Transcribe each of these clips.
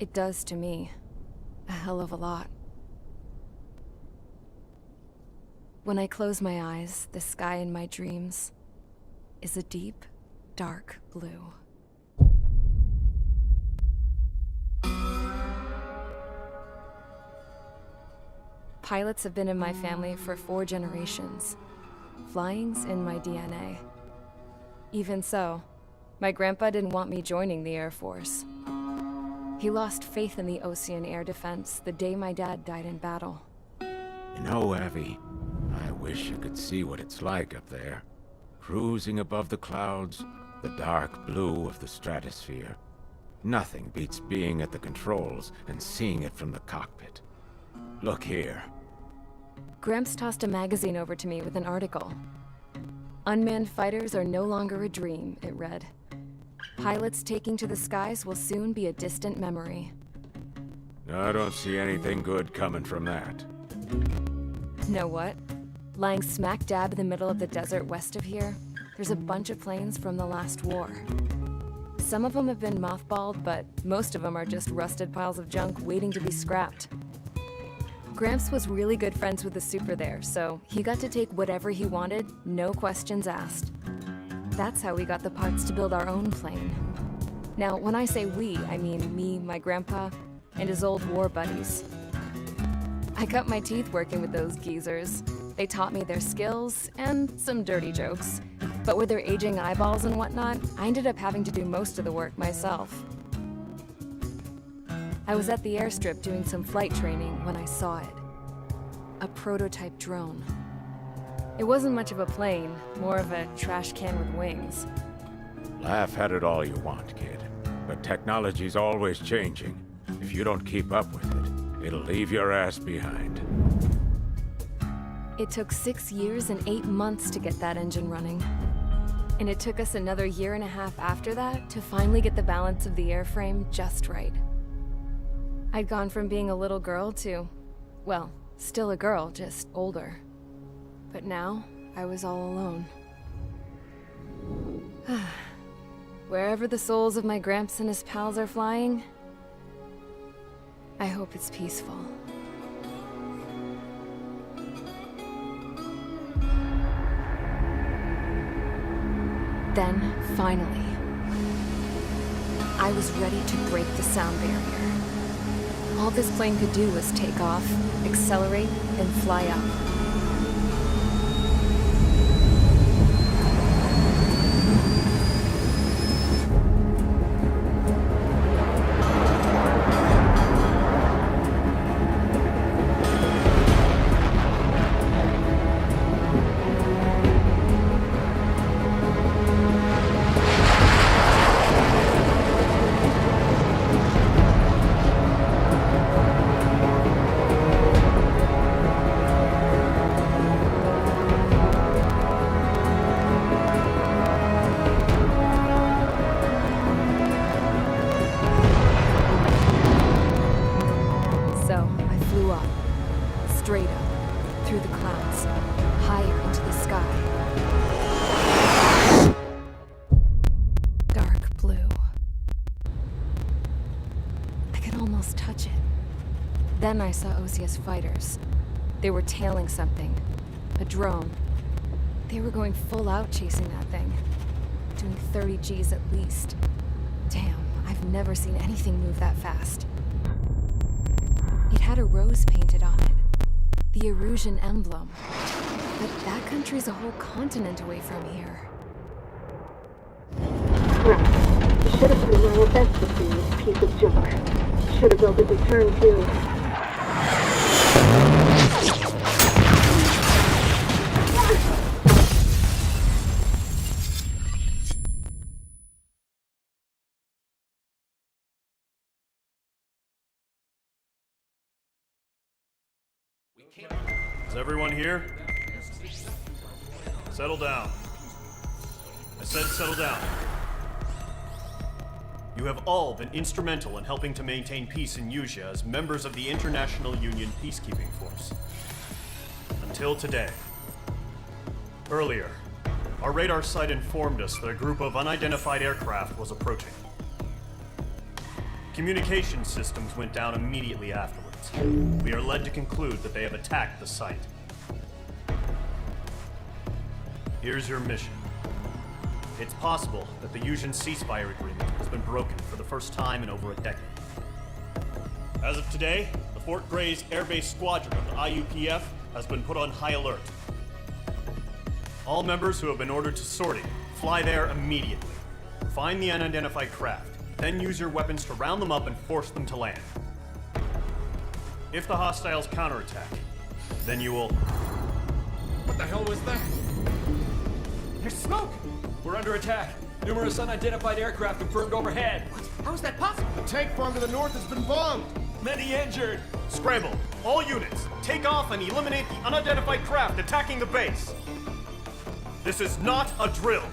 It does to me. A hell of a lot. When I close my eyes, the sky in my dreams is a deep, dark blue. Pilots have been in my family for 4 generations. Flying's in my DNA. Even so, my grandpa didn't want me joining the Air Force. He lost faith in the Ocean Air Defense the day my dad died in battle. You know, Abby, I wish you could see what it's like up there. Cruising above the clouds, the dark blue of the stratosphere. Nothing beats being at the controls and seeing it from the cockpit. Look here. Gramps tossed a magazine over to me with an article. Unmanned fighters are no longer a dream, it read. Pilots taking to the skies will soon be a distant memory. I don't see anything good coming from that. Know what? Lying smack dab in the middle of the desert west of here, there's a bunch of planes from the last war. Some of them have been mothballed, but most of them are just rusted piles of junk waiting to be scrapped. Gramps was really good friends with the super there, so he got to take whatever he wanted, no questions asked. That's how we got the parts to build our own plane. Now, when I say we, I mean me, my grandpa, and his old war buddies. I cut my teeth working with those geezers. They taught me their skills and some dirty jokes. But with their aging eyeballs and whatnot, I ended up having to do most of the work myself. I was at the airstrip doing some flight training when I saw it. A prototype drone. It wasn't much of a plane, more of a trash can with wings. Laugh at it all you want, kid. But technology's always changing. If you don't keep up with it, it'll leave your ass behind. It took 6 years and 8 months to get that engine running. And it took us another 1.5 years after that to finally get the balance of the airframe just right. I'd gone from being a little girl to, well, still a girl, just older. But now, I was all alone. Wherever the souls of my Gramps and his pals are flying, I hope it's peaceful. Then, finally, I was ready to break the sound barrier. All this plane could do was take off, accelerate, and fly up. Straight up, through the clouds, higher into the sky. Dark blue. I could almost touch it. Then I saw OCS fighters. They were tailing something. A drone. They were going full out chasing that thing. Doing 30 Gs at least. Damn, I've never seen anything move that fast. It had a rose painted on it. The Erusian emblem. But that country's a whole continent away from here. Right. You should have been my best with this piece of junk. Should have built a return too. Is everyone here? Settle down. I said settle down. You have all been instrumental in helping to maintain peace in Usea as members of the International Union Peacekeeping Force. Until today. Earlier, our radar site informed us that a group of unidentified aircraft was approaching. Communication systems went down immediately afterwards. We are led to conclude that they have attacked the site. Here's your mission. It's possible that the Yuuzhan ceasefire agreement has been broken for the first time in over a decade. As of today, the Fort Gray's Air Base Squadron of the IUPF has been put on high alert. All members who have been ordered to sortie, fly there immediately. Find the unidentified craft, then use your weapons to round them up and force them to land. If the hostiles counterattack, then you will... What the hell was that? There's smoke! We're under attack. Numerous unidentified aircraft confirmed overhead. What? How is that possible? The tank farm to the north has been bombed! Many injured. Scramble! All units, take off and eliminate the unidentified craft attacking the base! This is not a drill!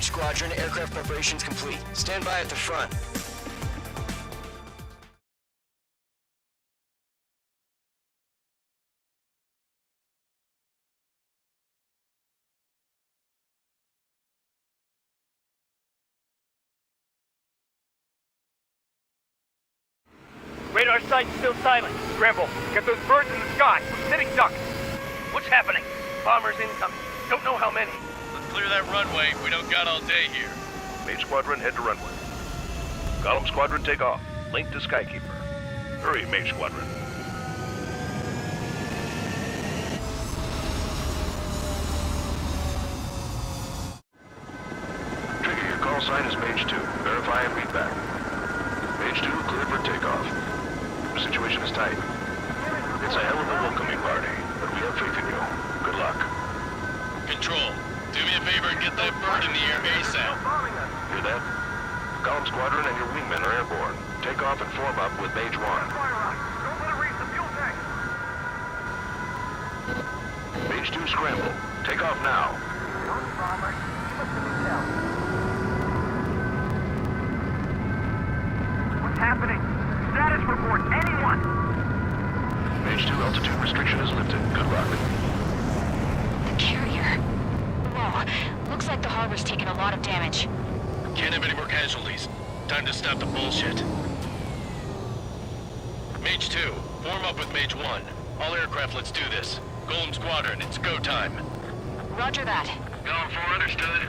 Squadron, aircraft preparations complete. Stand by at the front. Radar site's still silent. Scramble. Get those birds in the sky. We're sitting ducks. What's happening? Bombers incoming. Don't know how many. Let's clear that runway. We don't got all day here. Mage Squadron, head to runway. Column Squadron, take off. Link to Skykeeper. Hurry, Mage Squadron. Trigger, your call sign is Mage 2. Verify and read back. Mage 2, cleared for takeoff. The situation is tight. It's a hell of a welcoming party, but we have faith in you. Good luck. Control, do me a favor and get that bird in the air ASAP. Hear that? Column Squadron and your wingmen are airborne. Take off and form up with Mage 1. Mage 2, scramble. Take off now. lot of damage. Can't have any more casualties. Time to stop the bullshit. Mage 2, form up with Mage 1. All aircraft, let's do this. Golem Squadron, it's go time. Roger that. Going for understood.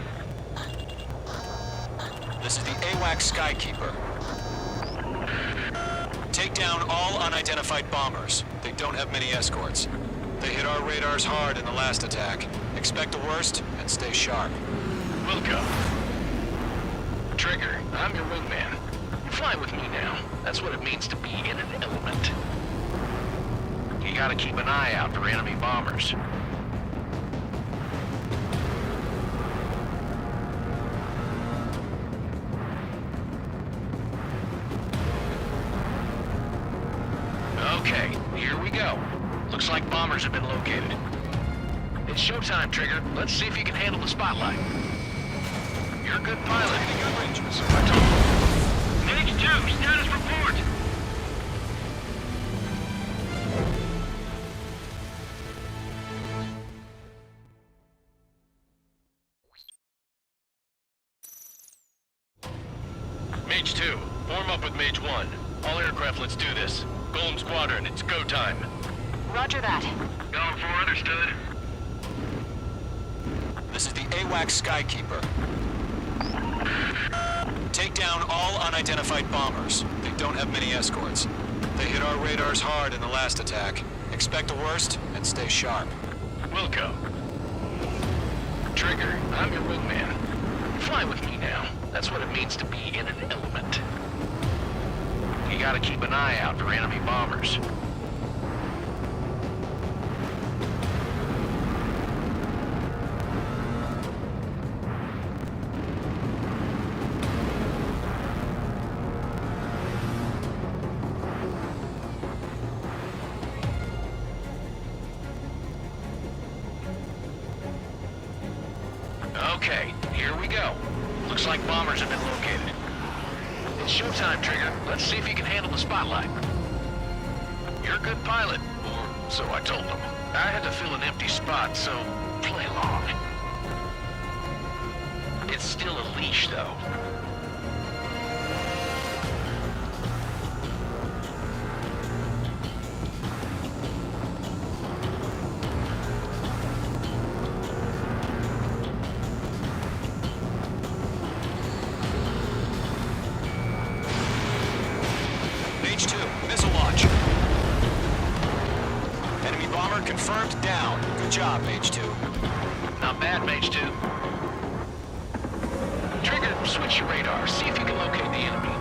This is the AWAC Skykeeper. Take down all unidentified bombers. They don't have many escorts. They hit our radars hard in the last attack. Expect the worst and stay sharp. Wilco. Trigger, I'm your wingman. Fly with me now. That's what it means to be in an element. You gotta keep an eye out for enemy bombers. Okay, here we go. Looks like bombers have been located. It's showtime, Trigger. Let's see if you can handle the spotlight. You're a good pilot. Good ranges. Mage 2, status report. Mage 2, form up with Mage 1. All aircraft, let's do this. Golem Squadron, it's go time. Roger that. Going for understood. This is the AWAC Skykeeper. Take down all unidentified bombers. They don't have many escorts. They hit our radars hard in the last attack. Expect the worst and stay sharp. Wilco. Trigger, I'm your wingman. Fly with me now. That's what it means to be in an element. You gotta keep an eye out for enemy bombers. Okay, here we go. Looks like bombers have been located. It's showtime, Trigger. Let's see if you can handle the spotlight. You're a good pilot, or so I told them. I had to fill an empty spot, so play along. It's still a leash, though. Mage 2, missile launch. Enemy bomber confirmed down. Good job, Mage 2. Not bad, Mage 2. Trigger, switch your radar. See if you can locate the enemy.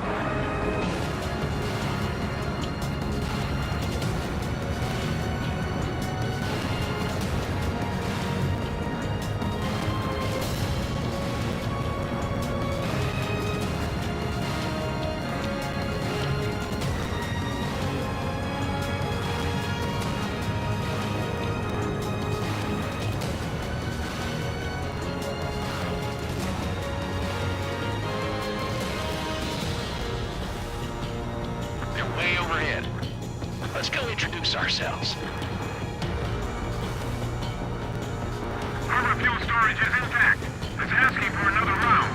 Way overhead. Let's go introduce ourselves. Armor fuel storage is intact. It's asking for another round.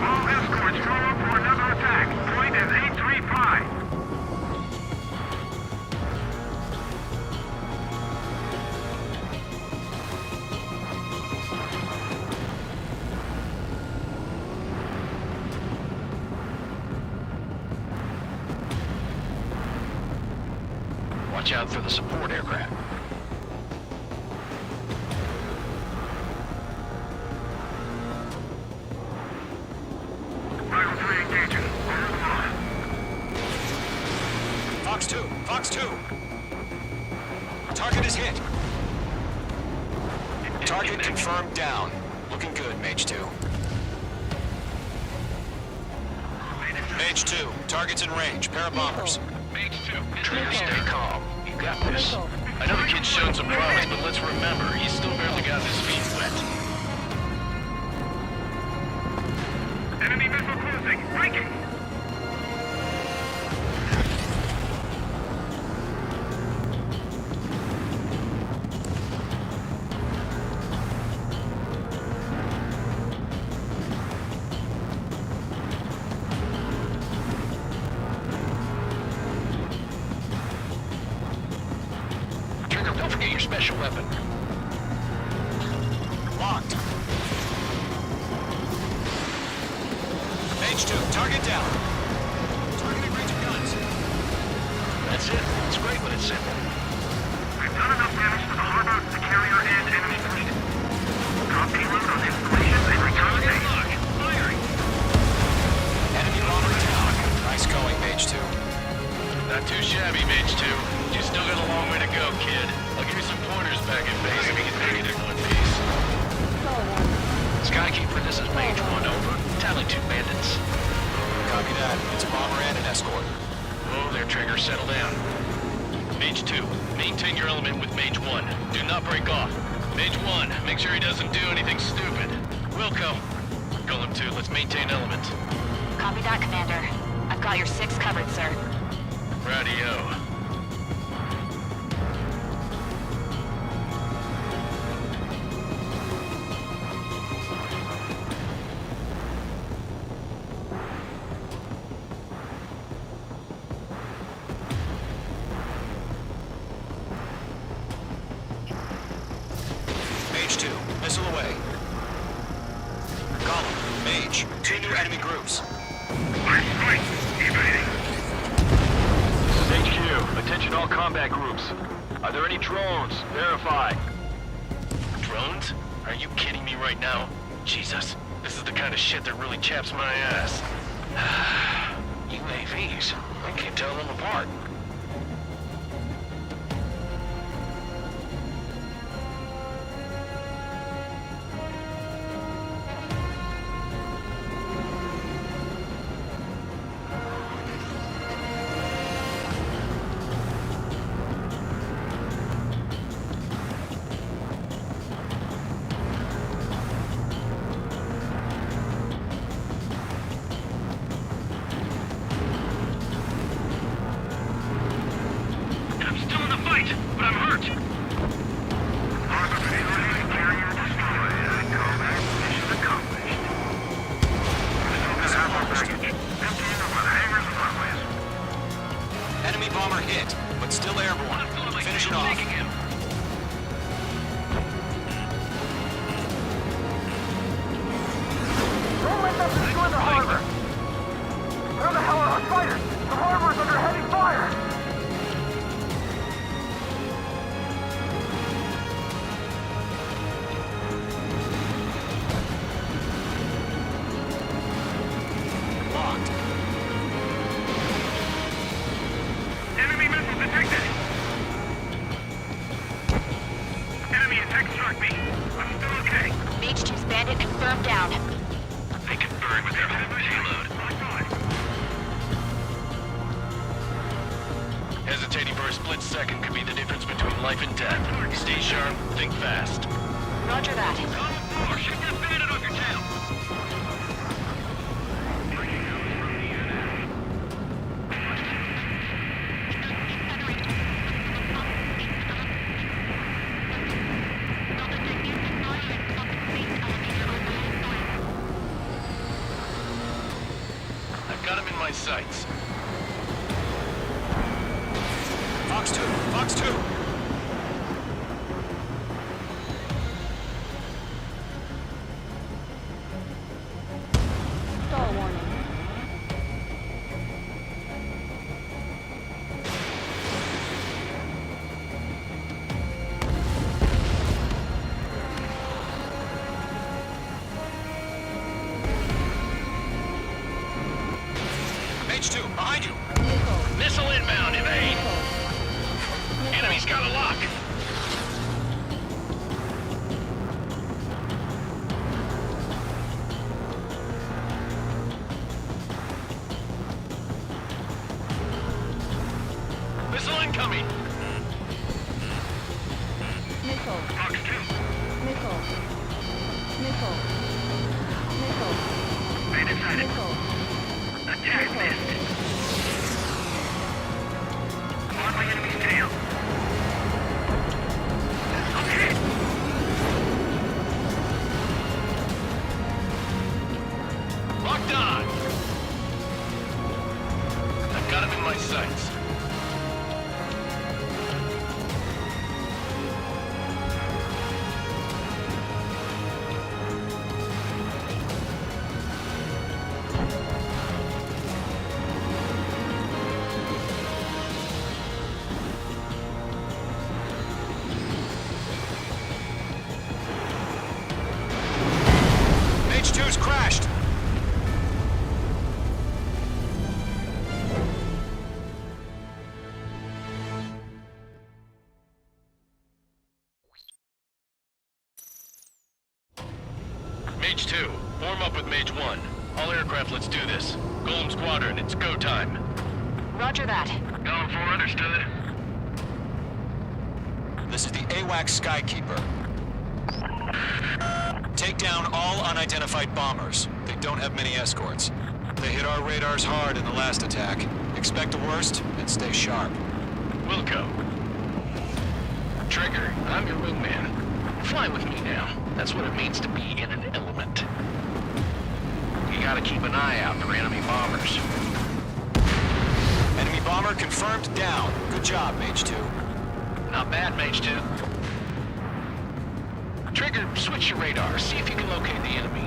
All escorts draw up for another attack. Point is 835. Watch out for the support aircraft. Rifle 3 engaging. Over the line. Fox 2, Fox 2. Target is hit. Target confirmed down. Looking good, Mage 2. Mage 2, target's in range. Pair of bombers. Mage 2, Trigger, stay calm. You got this. I know the kid's shown some promise, but let's remember, he's still barely got his feet wet. Enemy missile closing. Breaking. weapon. Locked. Page 2, target down. Targeting range of guns. That's it. It's great when it's simple. We've done enough damage to the harbor, the carrier, and enemy fleet. Drop payload on installations and return to base. Firing! Enemy bomber down. Nice going, Page 2. Not too shabby, Mage 2. You still got a long way to go, kid. I'll give you some pointers back in base if you can make it in one piece. Skykeeper, this is Mage 1, over. Tally 2 bandits. Copy that. It's a bomber and an escort. Whoa there, Trigger. Settle down. Mage 2, maintain your element with Mage 1. Do not break off. Mage 1, make sure he doesn't do anything stupid. Wilco, Golem 2, let's maintain element. Copy that, Commander. I've got your 6 covered, sir. Radio. Page 2, missile away. Golem, Mage, 2 new enemy groups. HQ, attention all combat groups. Are there any drones? Verify. Drones? Are you kidding me right now? Jesus, this is the kind of shit that really chaps my ass. UAVs, I can't tell them apart. Enemy bomber hit, but still airborne. Finish it off. Don't let them destroy the harbor! Where the hell are our fighters? The harbor is under heavy fire! Locked. Enemy missile detected! Enemy attack struck me. I'm still okay. Mage 2's bandit confirmed down. They can burn with their whole payload. Hesitating for a split second could be the difference between life and death. Stay sharp, think fast. Roger that. Shoot that bandit off your tail! I've got him in my sights. Fox 2, Fox 2. Stall warning. Page 2, behind you. Missile inbound, evade! Enemy's got a lock. Missile incoming. Missile. Fox 2. Missile. Missile. Missile. Bandit sighted. Missile. Attack missed. On my enemy's tail. Okay. Locked on. I've got him in my sights. Mage 2, form up with Mage 1. All aircraft, let's do this. Golem Squadron, it's go time. Roger that. Going for understood. This is the AWACS Skykeeper. Take down all unidentified bombers. They don't have many escorts. They hit our radars hard in the last attack. Expect the worst and stay sharp. Wilco. Trigger, I'm your wingman. Fly with me now. That's what it means to be in an element. You gotta keep an eye out for enemy bombers. Enemy bomber confirmed down. Good job, Mage 2. Not bad, Mage 2. Trigger, switch your radar. See if you can locate the enemy.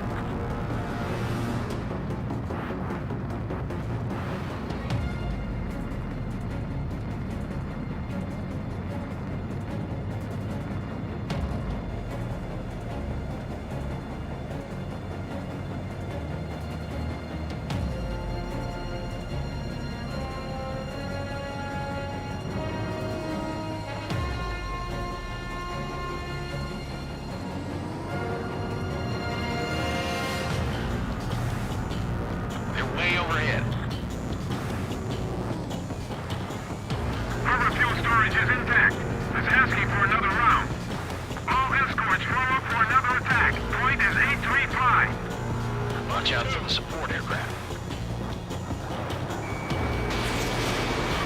Watch out for the support aircraft.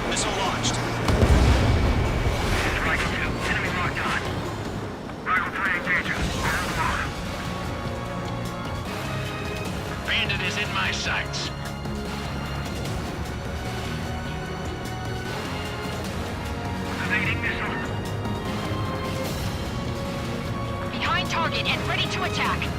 Missile launched. Strike 2, enemy locked on. Rifle 3 engaging. Hold on. Bandit is in my sights. Evading missile. Behind target and ready to attack.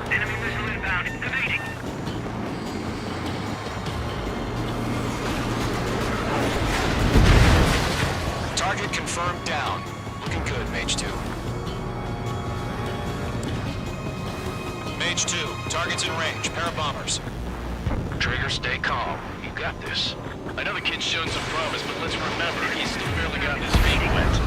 Enemy missile inbound. Evading. Target confirmed down. Looking good, Mage 2. Mage 2, target's in range. Pair of bombers. Trigger, stay calm. You got this. I know the kid's shown some promise, but let's remember, he's still barely gotten his feet wet.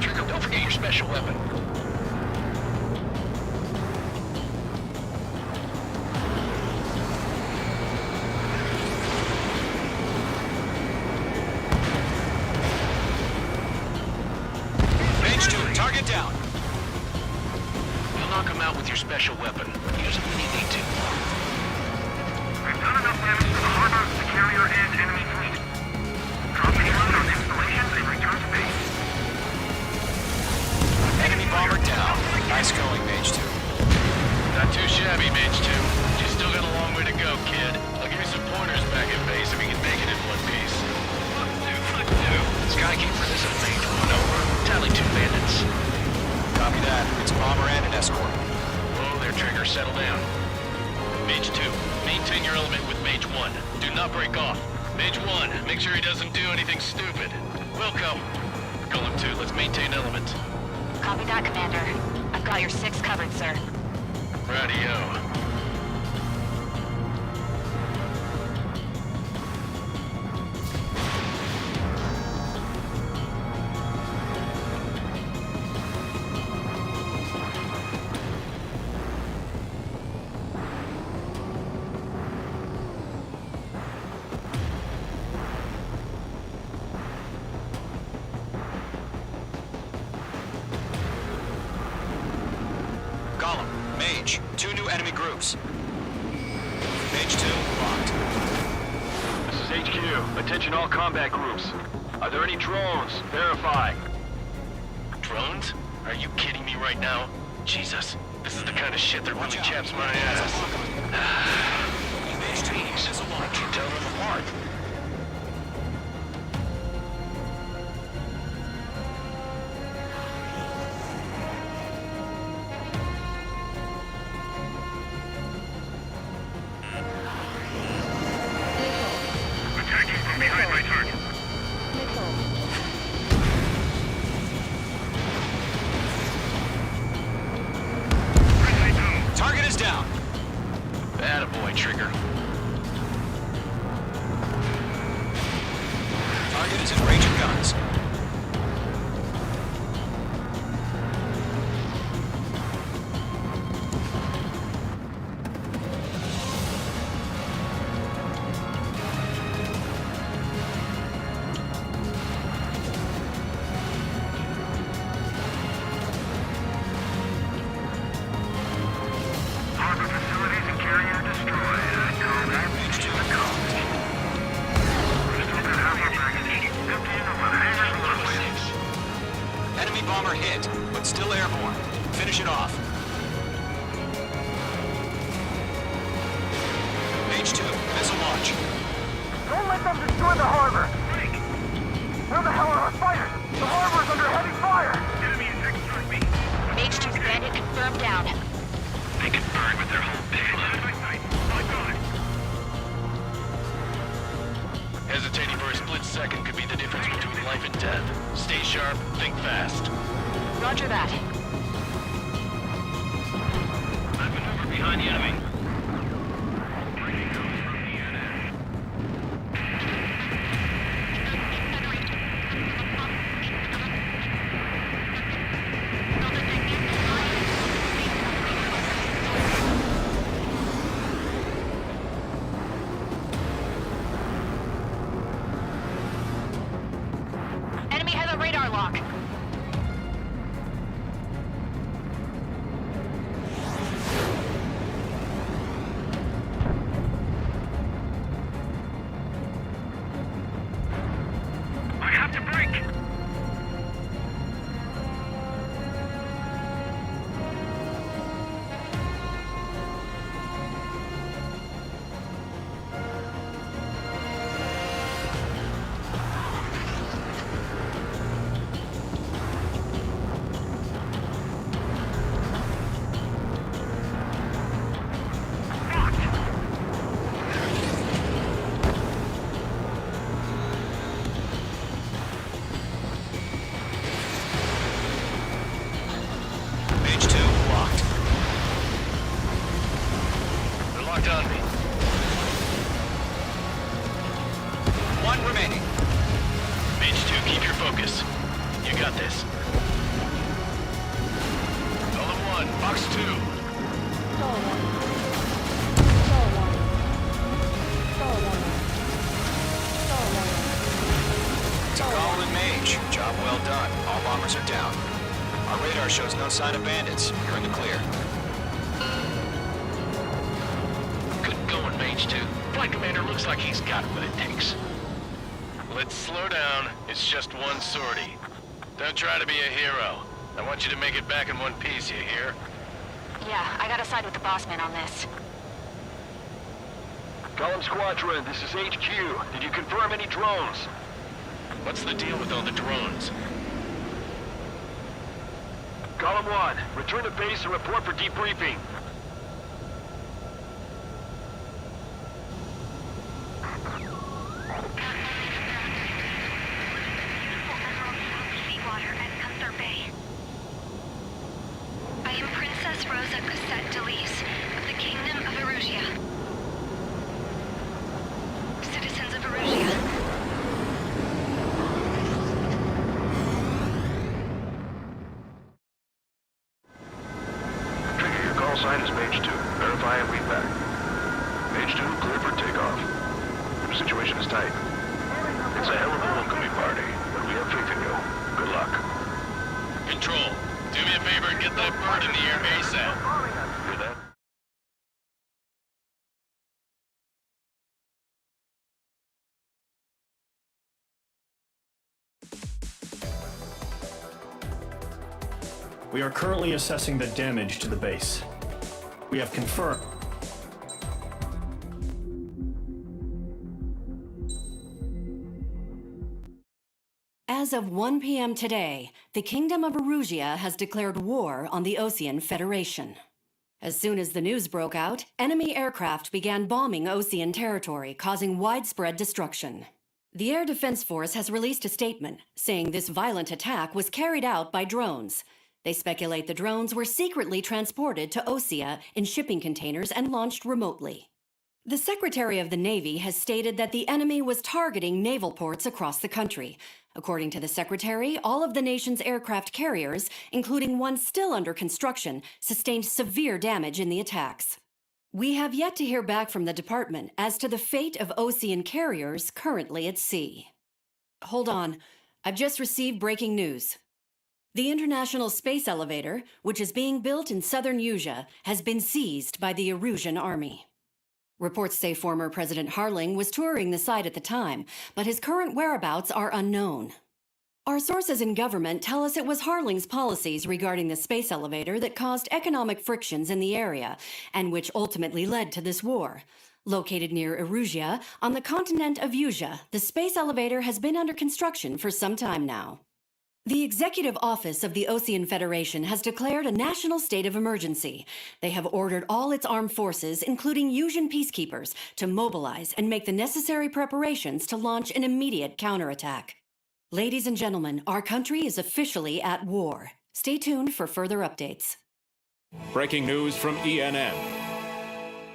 Trigger, don't forget your special weapon. Mage 2, target down. You'll knock him out with your special weapon. Use it when you need to. We've done enough damage to the harbor, the carrier, and enemy fleet. Drop payload on installations and return to base. Enemy bomber down. Nice going, Mage 2. Not too shabby, Mage 2. You still got a long way to go, kid. I'll give you some pointers back at base if you can make it in one piece. Fuck two. Skykeeper, this is Mage 1 over. Tally 2 bandits. Copy that. It's a bomber and an escort. Whoa there, Trigger. Settle down. Mage 2, maintain your element with Mage 1. Do not break off. Mage 1, make sure he doesn't do anything stupid. Welcome. Golem 2, let's maintain element. Copy that, Commander. I've got your 6 covered, sir. Radio. range. 2 new enemy groups. Page 2, locked. This is HQ. Attention all combat groups. Are there any drones? Verify. Drones? Are you kidding me right now? Jesus, this is the kind of shit that really chaps my ass. Page 2, missile I launch. can tell them apart. Attacking from behind my target. Friendly down. Target is down. Attaboy, Trigger. Target is in range of guns. Harbor facilities and carrier destroyed. Combat Page 2, restored harbor package. Emptying of the hangar runways. enemy bomber hit, but still airborne. Finish it off. Page 2, missile launch. Don't let them destroy the harbor! Where the hell are our fighters? The harbor's under heavy fire! Enemy attack struck me. Mage 2's bandit confirmed down. They can burn with their whole bitch. My sight. My God. Hesitating for a split second could be the difference between life and death. Stay sharp, think fast. Roger that. I maneuver behind the enemy. Enemy has a radar lock. I have to break. Page 2, locked. They're locked on me. 1 remaining. Mage 2, keep your focus. You got this. Golem 1, Box 2. To Golem and Mage, job well done. All bombers are down. Our radar shows no sign of bandits. You're in the clear. Good going, Mage 2. Flight Commander looks like he's got what it takes. Let's slow down. It's just one sortie. Don't try to be a hero. I want you to make it back in one piece, you hear? Yeah, I gotta side with the boss man on this. Column Squadron, this is HQ. Did you confirm any drones? What's the deal with all the drones? Column 1, return to base and report for debriefing. I am Princess Rosa Cosette Delise of the Kingdom of Erusia. Citizens of Erusia. Trigger, your call sign is Mage 2. Verify and read back. Mage 2, clear for takeoff. The situation is tight. It's a hell of a welcoming party, but we have faith in you. Good luck. Control, do me a favor and get that bird in the air ASAP. Hear that? We are currently assessing the damage to the base. We have confirmed. As of 1 p.m. today, the Kingdom of Erusia has declared war on the Osean Federation. As soon as the news broke out, enemy aircraft began bombing Osean territory, causing widespread destruction. The Air Defense Force has released a statement saying this violent attack was carried out by drones. They speculate the drones were secretly transported to Osea in shipping containers and launched remotely. The Secretary of the Navy has stated that the enemy was targeting naval ports across the country. According to the Secretary, all of the nation's aircraft carriers, including one still under construction, sustained severe damage in the attacks. We have yet to hear back from the department as to the fate of Osean carriers currently at sea. Hold on, I've just received breaking news. The International Space Elevator, which is being built in southern Usea, has been seized by the Erusian Army. Reports say former President Harling was touring the site at the time, but his current whereabouts are unknown. Our sources in government tell us it was Harling's policies regarding the space elevator that caused economic frictions in the area, and which ultimately led to this war. Located near Erusia, on the continent of Usea, the space elevator has been under construction for some time now. The Executive Office of the Osean Federation has declared a national state of emergency. They have ordered all its armed forces, including Usian peacekeepers, to mobilize and make the necessary preparations to launch an immediate counterattack. Ladies and gentlemen, our country is officially at war. Stay tuned for further updates. Breaking news from ENN.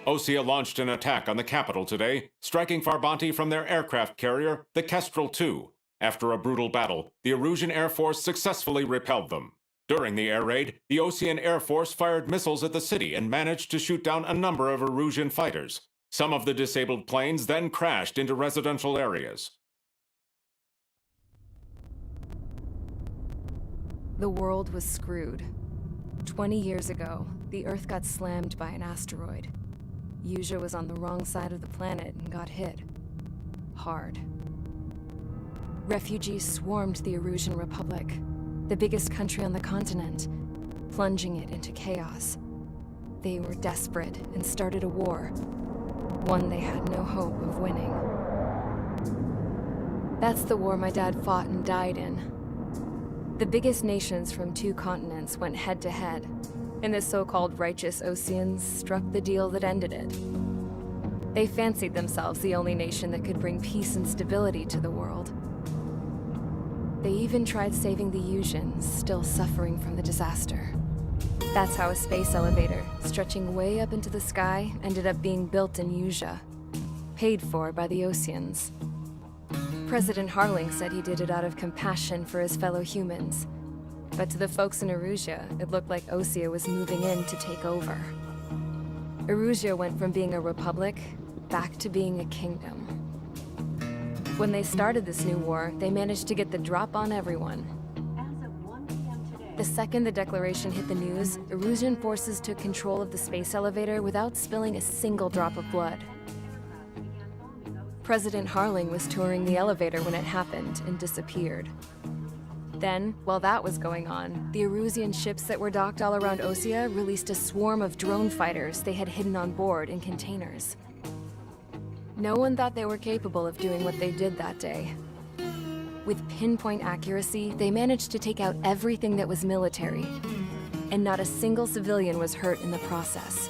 Osea launched an attack on the capital today, striking Farbanti from their aircraft carrier, the Kestrel II. After a brutal battle, the Erusian Air Force successfully repelled them. During the air raid, the Osean Air Force fired missiles at the city and managed to shoot down a number of Erusian fighters. Some of the disabled planes then crashed into residential areas. The world was screwed. 20 years ago, the Earth got slammed by an asteroid. Usea was on the wrong side of the planet and got hit. Hard. Refugees swarmed the Erusian Republic, the biggest country on the continent, plunging it into chaos. They were desperate and started a war, one they had no hope of winning. That's the war my dad fought and died in. The biggest nations from 2 continents went head-to-head, and the so-called righteous Oseans struck the deal that ended it. They fancied themselves the only nation that could bring peace and stability to the world. They even tried saving the Usians, still suffering from the disaster. That's how a space elevator, stretching way up into the sky, ended up being built in Usea, paid for by the Oseans. President Harling said he did it out of compassion for his fellow humans, but to the folks in Erusia, it looked like Osea was moving in to take over. Erusia went from being a republic back to being a kingdom. When they started this new war, they managed to get the drop on everyone. The second the declaration hit the news, Erusian forces took control of the space elevator without spilling a single drop of blood. President Harling was touring the elevator when it happened and disappeared. Then, while that was going on, the Erusian ships that were docked all around Osea released a swarm of drone fighters they had hidden on board in containers. No one thought they were capable of doing what they did that day. With pinpoint accuracy, they managed to take out everything that was military, and not a single civilian was hurt in the process.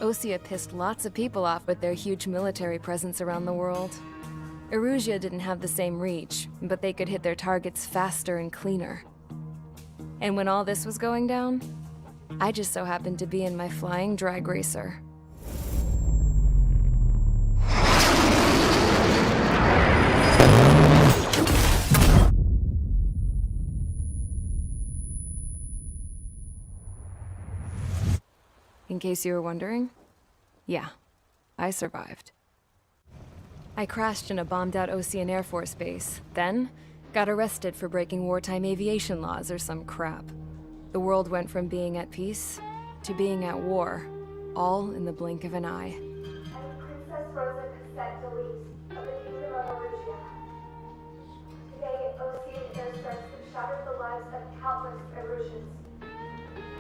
Osea pissed lots of people off with their huge military presence around the world. Erusia didn't have the same reach, but they could hit their targets faster and cleaner. And when all this was going down, I just so happened to be in my flying drag racer. In case you were wondering, yeah, I survived. I crashed in a bombed-out Osean Air Force base, then got arrested for breaking wartime aviation laws or some crap. The world went from being at peace to being at war, all in the blink of an eye. Princess Rosa of the Kingdom of Erusia. Today, Osean airstrikes shattered the lives of countless Erusians.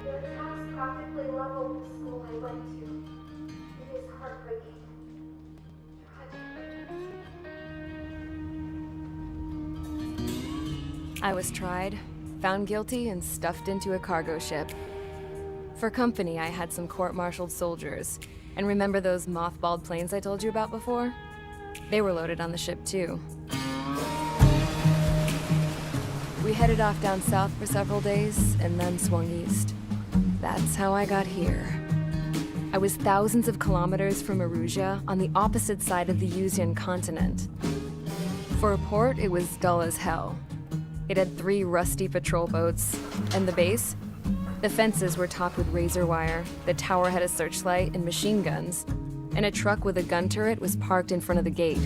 Their attacks practically leveled the school I went to. It is heartbreaking. I was tried, found guilty, and stuffed into a cargo ship. For company, I had some court-martialed soldiers. And remember those mothballed planes I told you about before? They were loaded on the ship, too. We headed off down south for several days, and then swung east. That's how I got here. I was thousands of kilometers from Erusia, on the opposite side of the Yuzian continent. For a port, it was dull as hell. It had 3 rusty patrol boats, and the base? The fences were topped with razor wire, the tower had a searchlight and machine guns, and a truck with a gun turret was parked in front of the gate.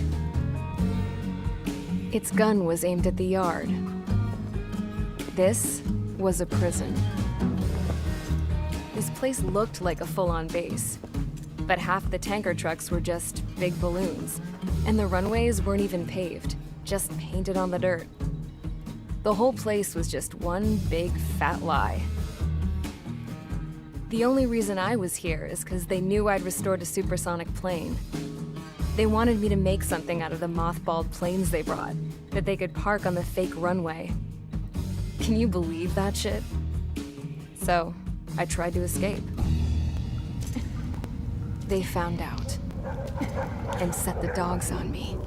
Its gun was aimed at the yard. This was a prison. This place looked like a full-on base, but half the tanker trucks were just big balloons, and the runways weren't even paved, just painted on the dirt. The whole place was just one big fat lie. The only reason I was here is because they knew I'd restored a supersonic plane. They wanted me to make something out of the mothballed planes they brought, that they could park on the fake runway. Can you believe that shit? So, I tried to escape. They found out, and set the dogs on me.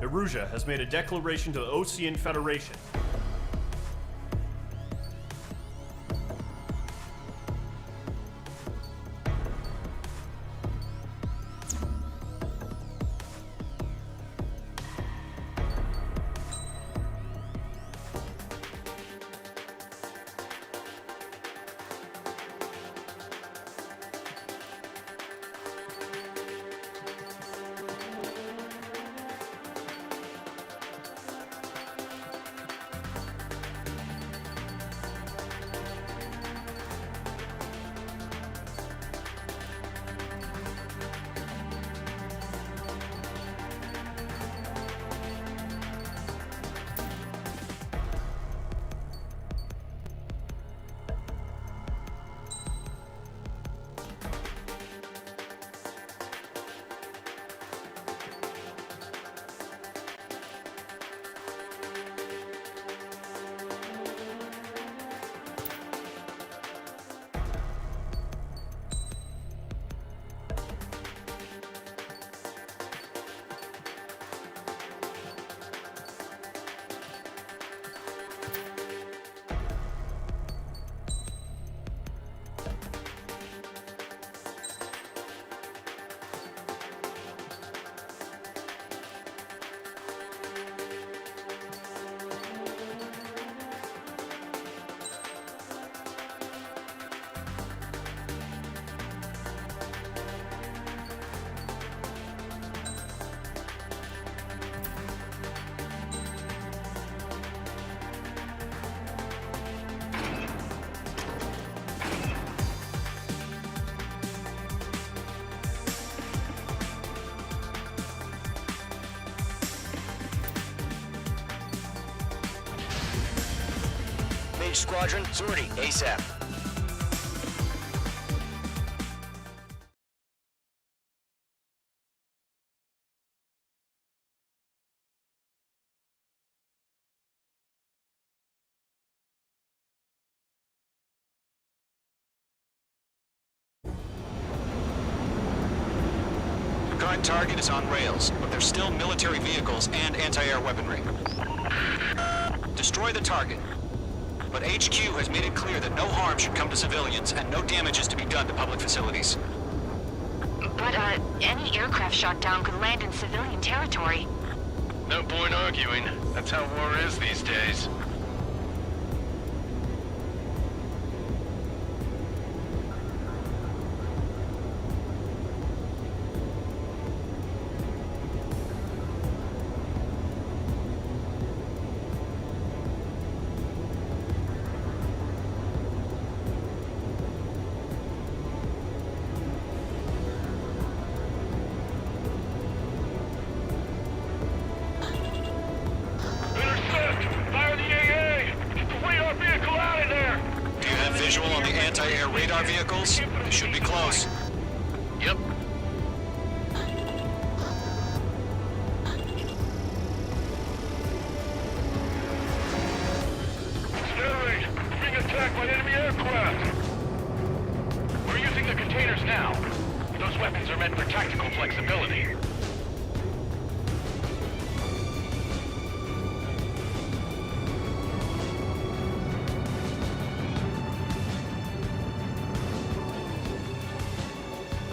Erusia has made a declaration to the Ocean Federation. Squadron, sortie, ASAP. Current target is on rails, but there's still military vehicles and anti-air weaponry. Destroy the target. But HQ has made it clear that no harm should come to civilians and no damage is to be done to public facilities. But, any aircraft shot down could land in civilian territory. No point arguing. That's how war is these days. radar vehicles. They should be close. Yep. Sterling, being attacked by enemy aircraft. We're using the containers now. Those weapons are meant for tactical flexibility.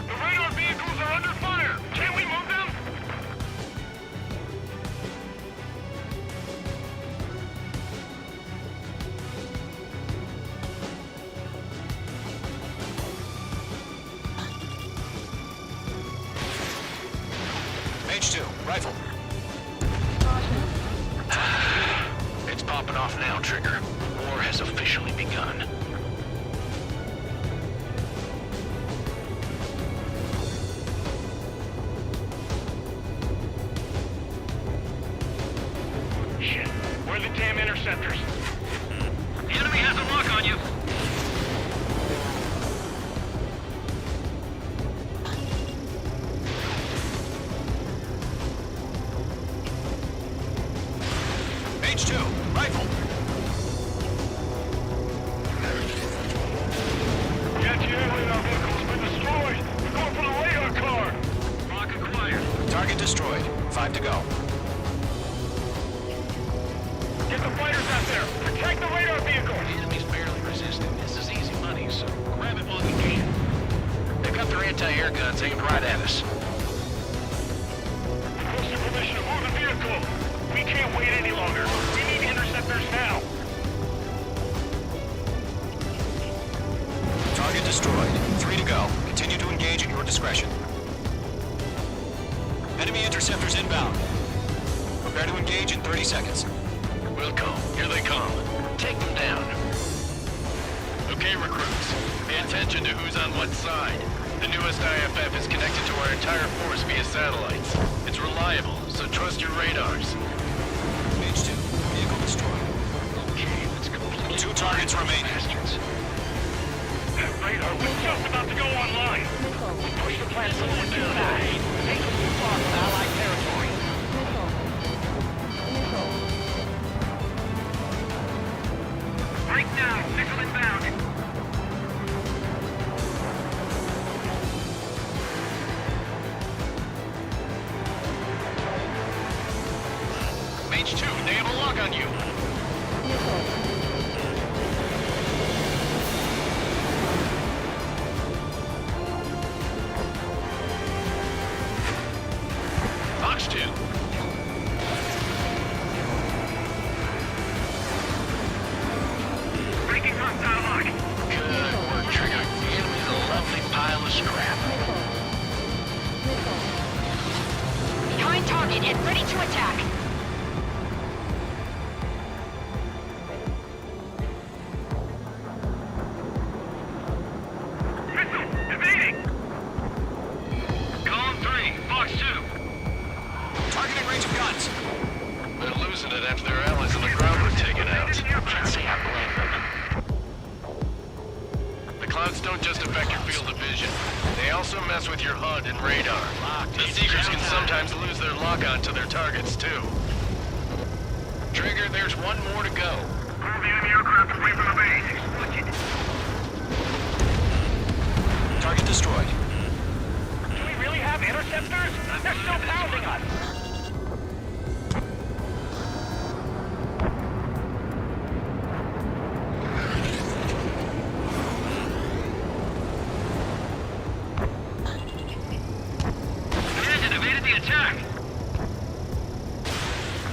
The radar vehicles are under fire. Can we move them? Mage 2, rifle. It's popping off now, Trigger. War has officially begun. Shit. Where are the damn interceptors? The enemy has a lock on you. Mage 2, rifle. The anti-air radar vehicle's been destroyed. We're going for the radar car. Lock acquired. Target destroyed. 5 to go. Get the fighters out there. Protect the radar vehicle. The enemy's barely resisting. This is easy money, so grab it while you can. They've got their anti-air guns aimed right at us. Requesting permission to move the vehicle. We can't wait any longer. We need interceptors now. Target destroyed. 3 to go. Continue to engage at your discretion. Enemy interceptors inbound. Prepare to engage in 30 seconds. We'll go. Here they come. Take them down. Okay, recruits. Pay attention to who's on what side. The newest IFF is connected to our entire force via satellites. It's reliable, so trust your radars. Mage 2, vehicle destroyed. Okay, let's complete. 2 targets remain. That radar was just about to go online. We push the plans a little too fast. Take them too far from Allied territory. Breakdown, missile inbound. Mage 2, they have a lock on you. Box 2. Breaking hostile lock. Good work, Trigger. The enemy's a lovely pile of scrap. Behind target and ready to attack. Missile, evading. Column 3, box 2. Targeting range of guns. They're losing it after their allies on the ground were taken out. Can't say I blame them. The clouds don't just affect your field of vision. They also mess with your HUD and radar. The Seekers can sometimes lose their lock-on to their targets, too. Trigger, there's one more to go. Move the enemy aircraft away from the base. Exploit it. Target destroyed. Do we really have interceptors? They're still pounding us. Commandant evaded the attack.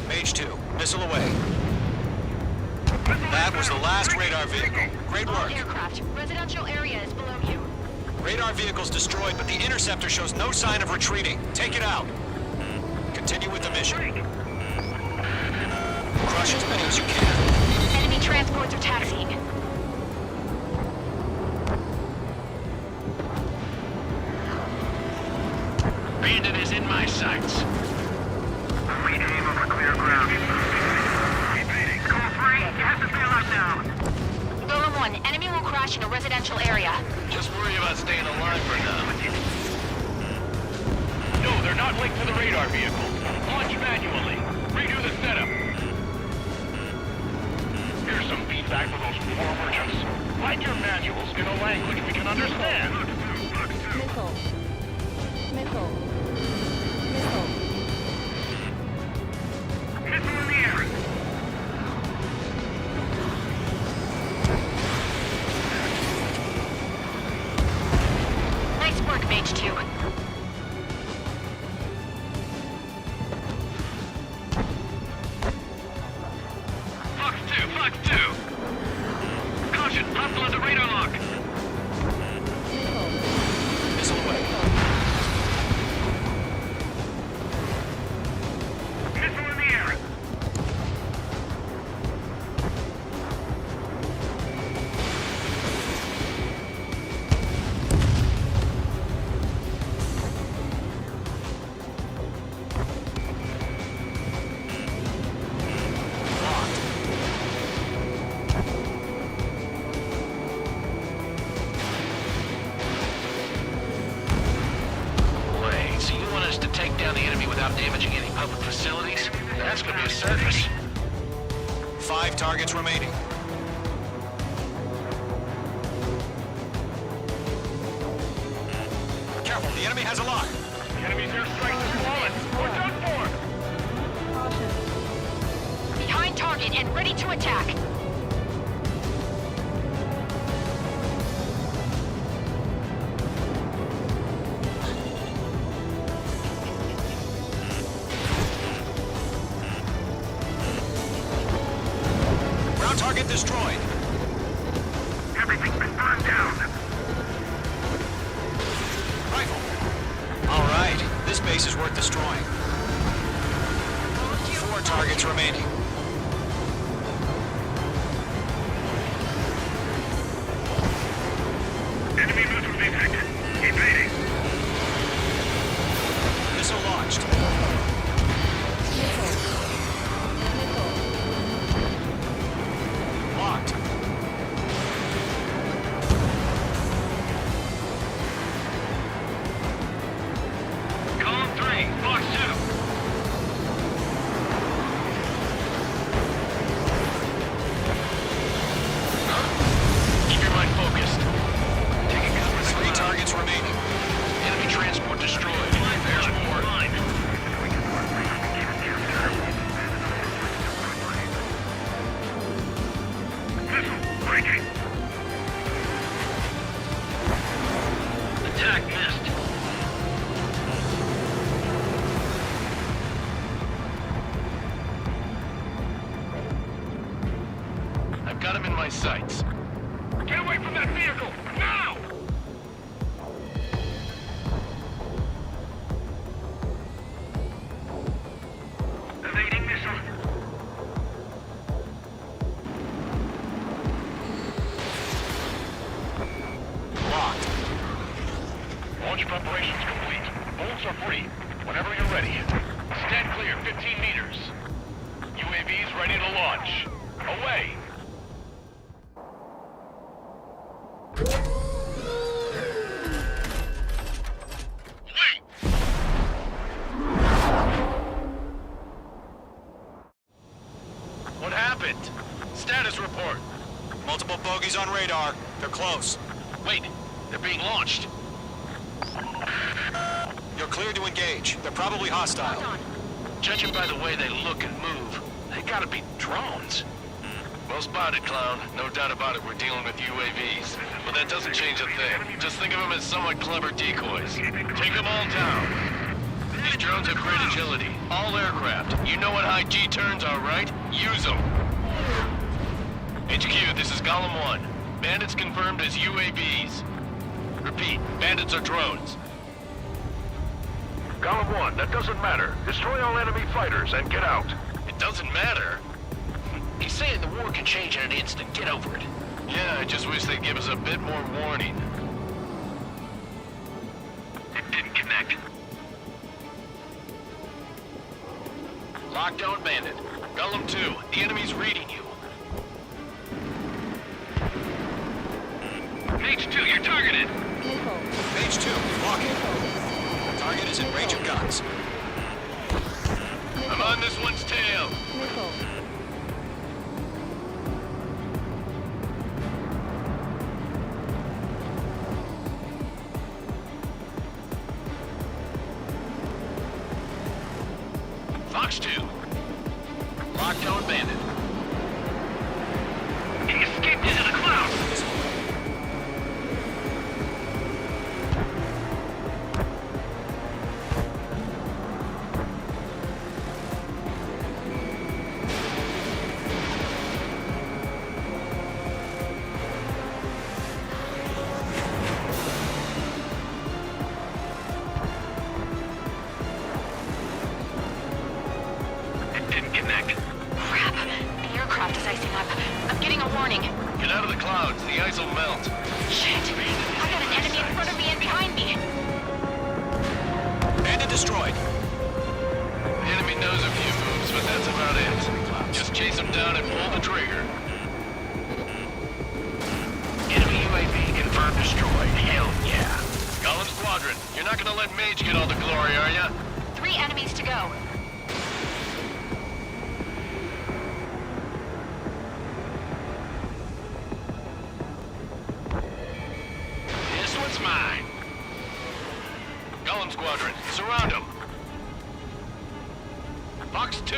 Mage 2, missile away. That was the last radar vehicle. Great All work. aircraft. Residential area is below you. Radar vehicle's destroyed, but the interceptor shows no sign of retreating. Take it out. Continue with the mission. Crush as many as you can. Enemy transports are taxiing. Bandit is in my sights. We aim over clear ground. Evading. Call 3, you have to bail out now. Golem 1, 1, enemy will crash in a residential area. Just worry about staying alive for now. No, they're not linked to the radar vehicle. Launch manually. Redo the setup. Here's some feedback for those poor merchants. Write your manuals in a language we can understand. Missile. Missile. Missile. Missile in the air. Nice work, Mage 2. Fox 2, Fox 2. Caution, hostile at the radar lock. Missile away. Missile in the air. Wait, so you want us to take down the enemy without damaging any public facilities? That's gonna be a circus. 5 targets remaining. Careful, the enemy has a lock. The enemy's airstrike is flawless. We're done for. Behind target and ready to attack. Ground target destroyed. Everything's been burned down. Rifle. All right, this base is worth destroying. 4 targets remaining. Enemy missile detected. Evading. Missile launched. Locked. Column 3, Fox 2. Keep your mind focused. Taking cover. 3 targets remaining. Enemy transport destroyed. There's more. Missile breaking. Attack missed. I've got him in my sights. Get away from that vehicle! Now! Evading missile. Locked. Launch preparations complete. Bolts are free. Whenever you're ready. Stand clear, 15 meters. UAVs ready to launch. Away! What happened? Status report. Multiple bogeys on radar. They're close. Wait, they're being launched. You're clear to engage. They're probably hostile. Judging by the way they look and move, they gotta be drones. Well spotted, clown. No doubt about it, we're dealing with UAVs. But that doesn't change a thing. Just think of them as somewhat clever decoys. Take them all down. These drones have great agility. All aircraft. You know what high G turns are, right? Use them. HQ, this is Column 1. Bandits confirmed as UAVs. Repeat, bandits are drones. Column 1, that doesn't matter. Destroy all enemy fighters and get out. It doesn't matter. He's saying the war can change in an instant. Get over it. Yeah, I just wish they'd give us a bit more warning. It didn't connect. Lockdown bandit. Golem 2, the enemy's reading you. targeted. Page 2, walking. Target is in range of guns. I'm on this one's tail. Fox 2. Lockdown bandit. He escaped into the clouds. It didn't connect. Crap. The aircraft is icing up. I'm getting a warning. Get out of the clouds. The ice will melt. Shit. I've got an enemy in front of me and behind me. Bandit destroyed. The enemy knows a few moves, but that's about it. Just chase him down and pull the trigger. Enemy UAV confirmed destroyed. Hell yeah. Golem Squadron, you're not gonna let Mage get all the glory, are ya? 3 enemies to go. This one's mine. Golem Squadron, surround him. Fox 2.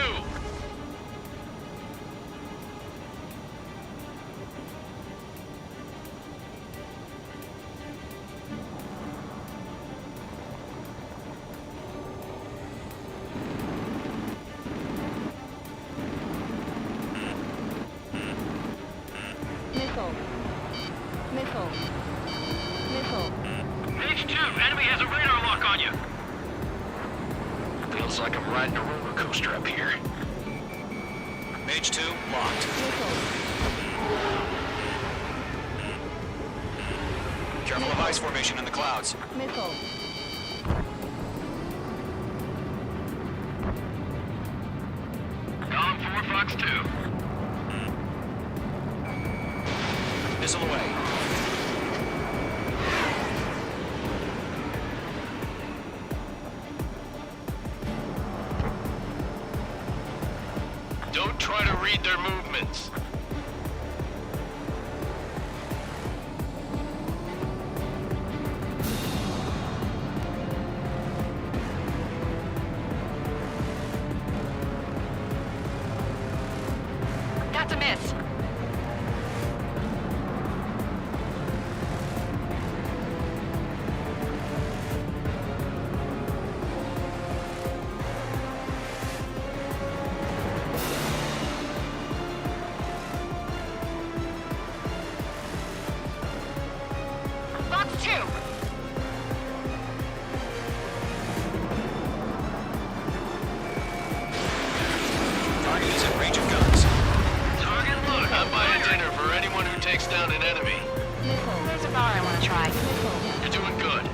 Page 2, enemy has a radar lock on you. Feels like I'm riding a roller coaster up here. Mage 2, locked. Careful of ice formation in the clouds. Column 4, Fox 2. Missile away. Don't try to read their movements. That's a miss. Fox 2. Target is in range of guns. Target look. I'm buying dinner for anyone who takes down an enemy. There's a bar I want to try. You're doing good.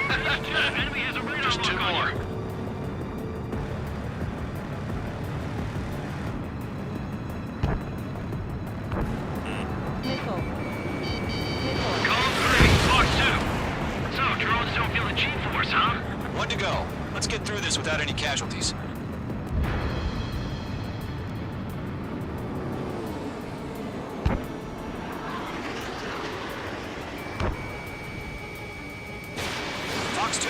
Page 2, enemy has a radar Just lock 2 on more. you. Column 3, Fox 2. So, drones don't feel the G-force, huh? 1 to go. Let's get through this without any casualties. Fox 2.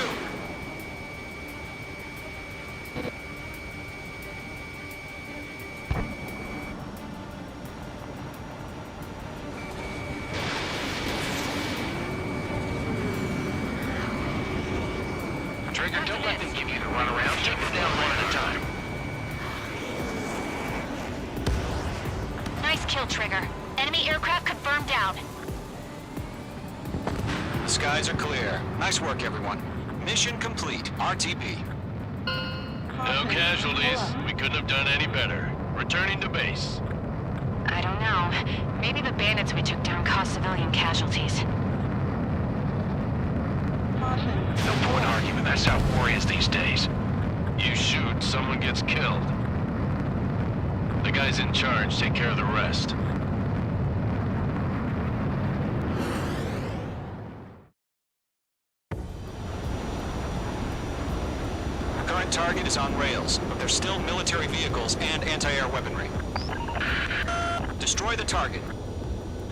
Trigger, don't let them give you the runaround. Take them down one at a time. Nice kill, Trigger. Enemy aircraft confirmed down. The skies are clear. Nice work, everyone. Mission complete. RTB. No casualties. We couldn't have done any better. Returning to base. I don't know. Maybe the bandits we took down caused civilian casualties. No point arguing. That's how war is these days. You shoot, someone gets killed. The guys in charge take care of the rest. current target is on rails, but there's still military vehicles and anti-air weaponry. Destroy the target.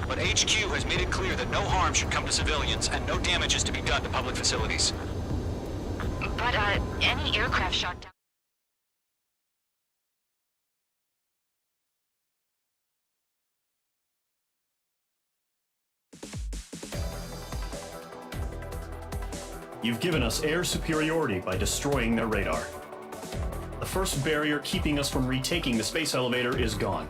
But HQ has made it clear that no harm should come to civilians and no damage is to be done to public facilities. But, any aircraft shot down... You've given us air superiority by destroying their radar. The first barrier keeping us from retaking the space elevator is gone.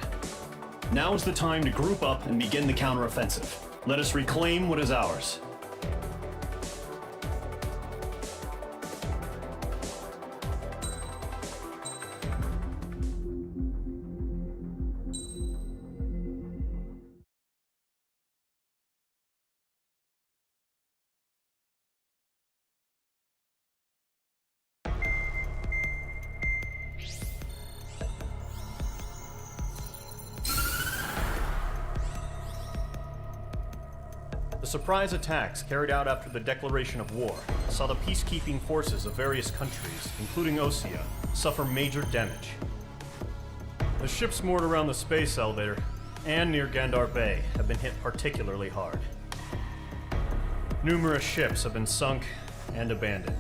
Now is the time to group up and begin the counteroffensive. Let us reclaim what is ours. The surprise attacks carried out after the declaration of war saw the peacekeeping forces of various countries, including Osea, suffer major damage. The ships moored around the space elevator and near Gandar Bay have been hit particularly hard. Numerous ships have been sunk and abandoned.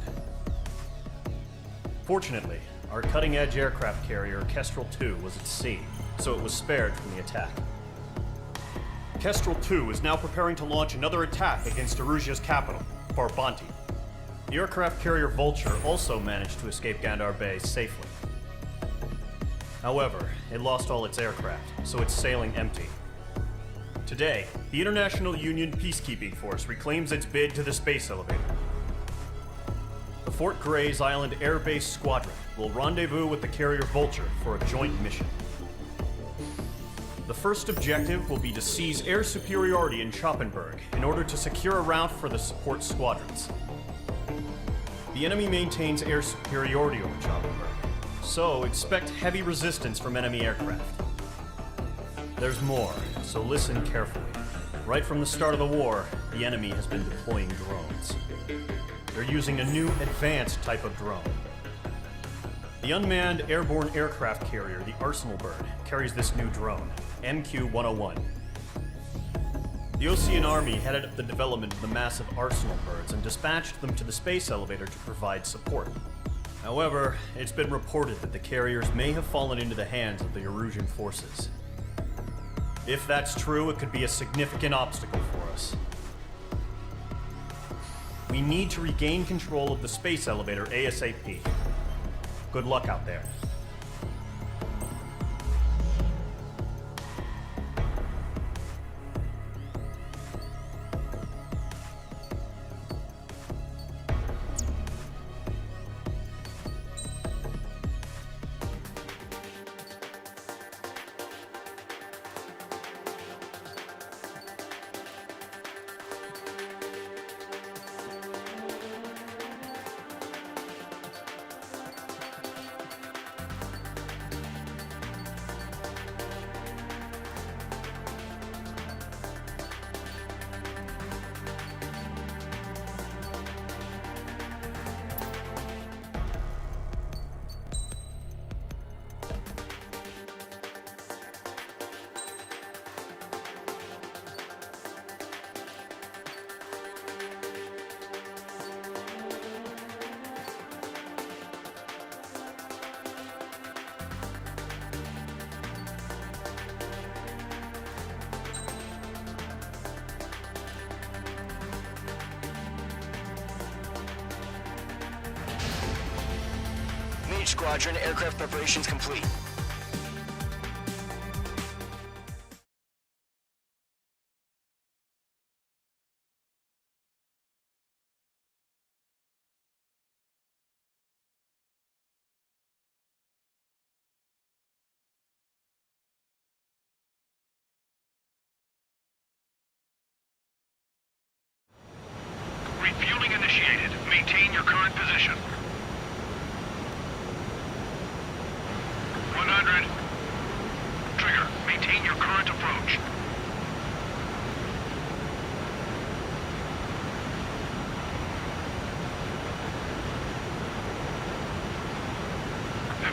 Fortunately, our cutting-edge aircraft carrier Kestrel II was at sea, so it was spared from the attack. Kestrel II is now preparing to launch another attack against Erusia's capital, Farbanti. The aircraft carrier Vulture also managed to escape Gandar Bay safely. However, it lost all its aircraft, so it's sailing empty. Today, the International Union Peacekeeping Force reclaims its bid to the space elevator. The Fort Gray's Island Air Base Squadron will rendezvous with the carrier Vulture for a joint mission. The first objective will be to seize air superiority in Schoppenberg in order to secure a route for the support squadrons. The enemy maintains air superiority over Schoppenberg, so expect heavy resistance from enemy aircraft. There's more, so listen carefully. Right from the start of the war, the enemy has been deploying drones. They're using a new advanced type of drone. The unmanned airborne aircraft carrier, the Arsenal Bird, carries this new drone, MQ-101. The Osean Army headed up the development of the massive Arsenal Birds and dispatched them to the space elevator to provide support. However, it's been reported that the carriers may have fallen into the hands of the Erusian forces. If that's true, it could be a significant obstacle for us. We need to regain control of the space elevator ASAP. Good luck out there. Squadron, aircraft preparations complete. Refueling initiated. Maintain your current position. 100. Trigger, maintain your current approach.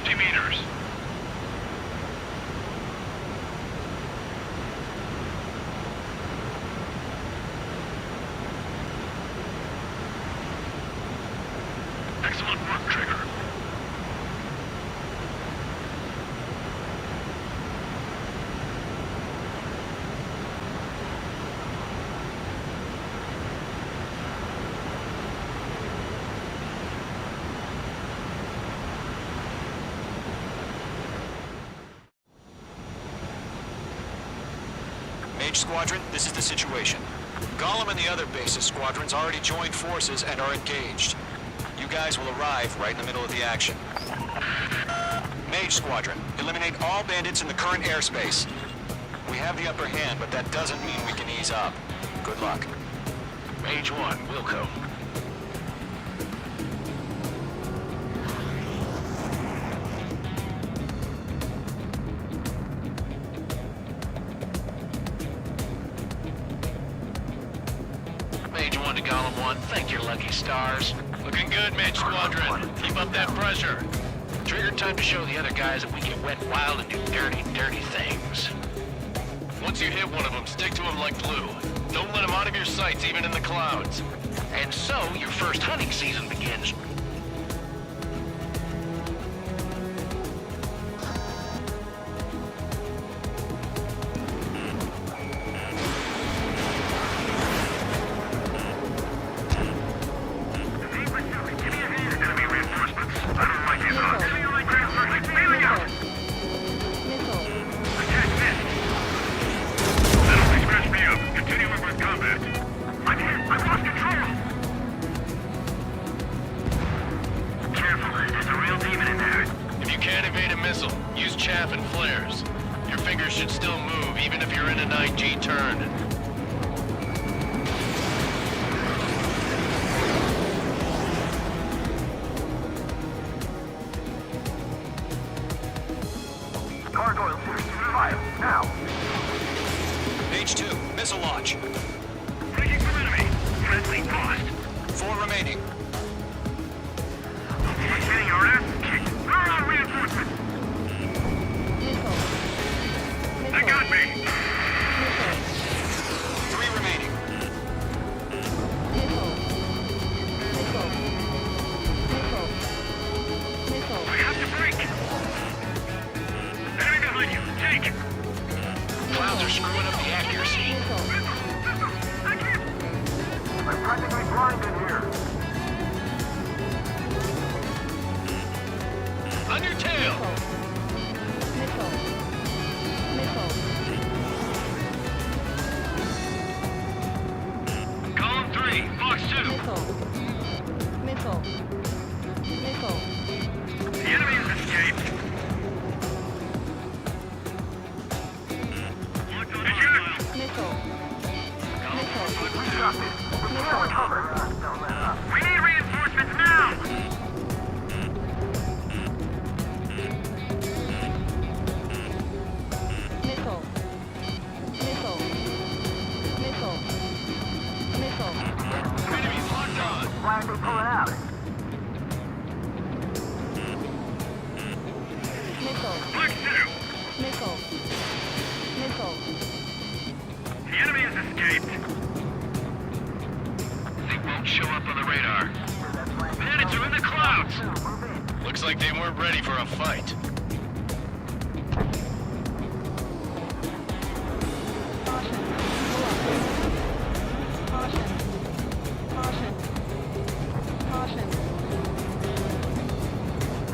50 meters. Excellent work, Trigger. Mage Squadron, this is the situation. Gollum and the other bases squadrons already joined forces and are engaged. You guys will arrive right in the middle of the action. Mage Squadron, eliminate all bandits in the current airspace. We have the upper hand, but that doesn't mean we can ease up. Good luck. Mage 1, Wilco. Mage 1 to Gollum 1, thank your lucky stars. Looking good, Mage Squadron. Keep up that pressure. Trigger, time to show the other guys that we get wet, wild, and do dirty, dirty things. Once you hit one of them, stick to them like glue. Don't let them out of your sights, even in the clouds. And so, your first hunting season begins. Use chaff and flares. Your fingers should still move, even if you're in a 9G turn. Gargoyle series fire, now! Mage 2, missile launch. Breaking from enemy. Friendly lost. 4 remaining. We're getting our ass kicked. Where are our reinforcements? They got me! 3 remaining. We have to break! Enemy behind you! Take! Clouds are screwing up the accuracy. I'm practically blind in here. On your tail! Column 3, Fox 2. The enemy has escaped. We need reinforcements now! Enemies locked on! Why aren't they pulling out? Fox 2! The enemy has escaped. They won't show up on the radar. Bandits are in the clouds! Looks like they weren't ready for a fight.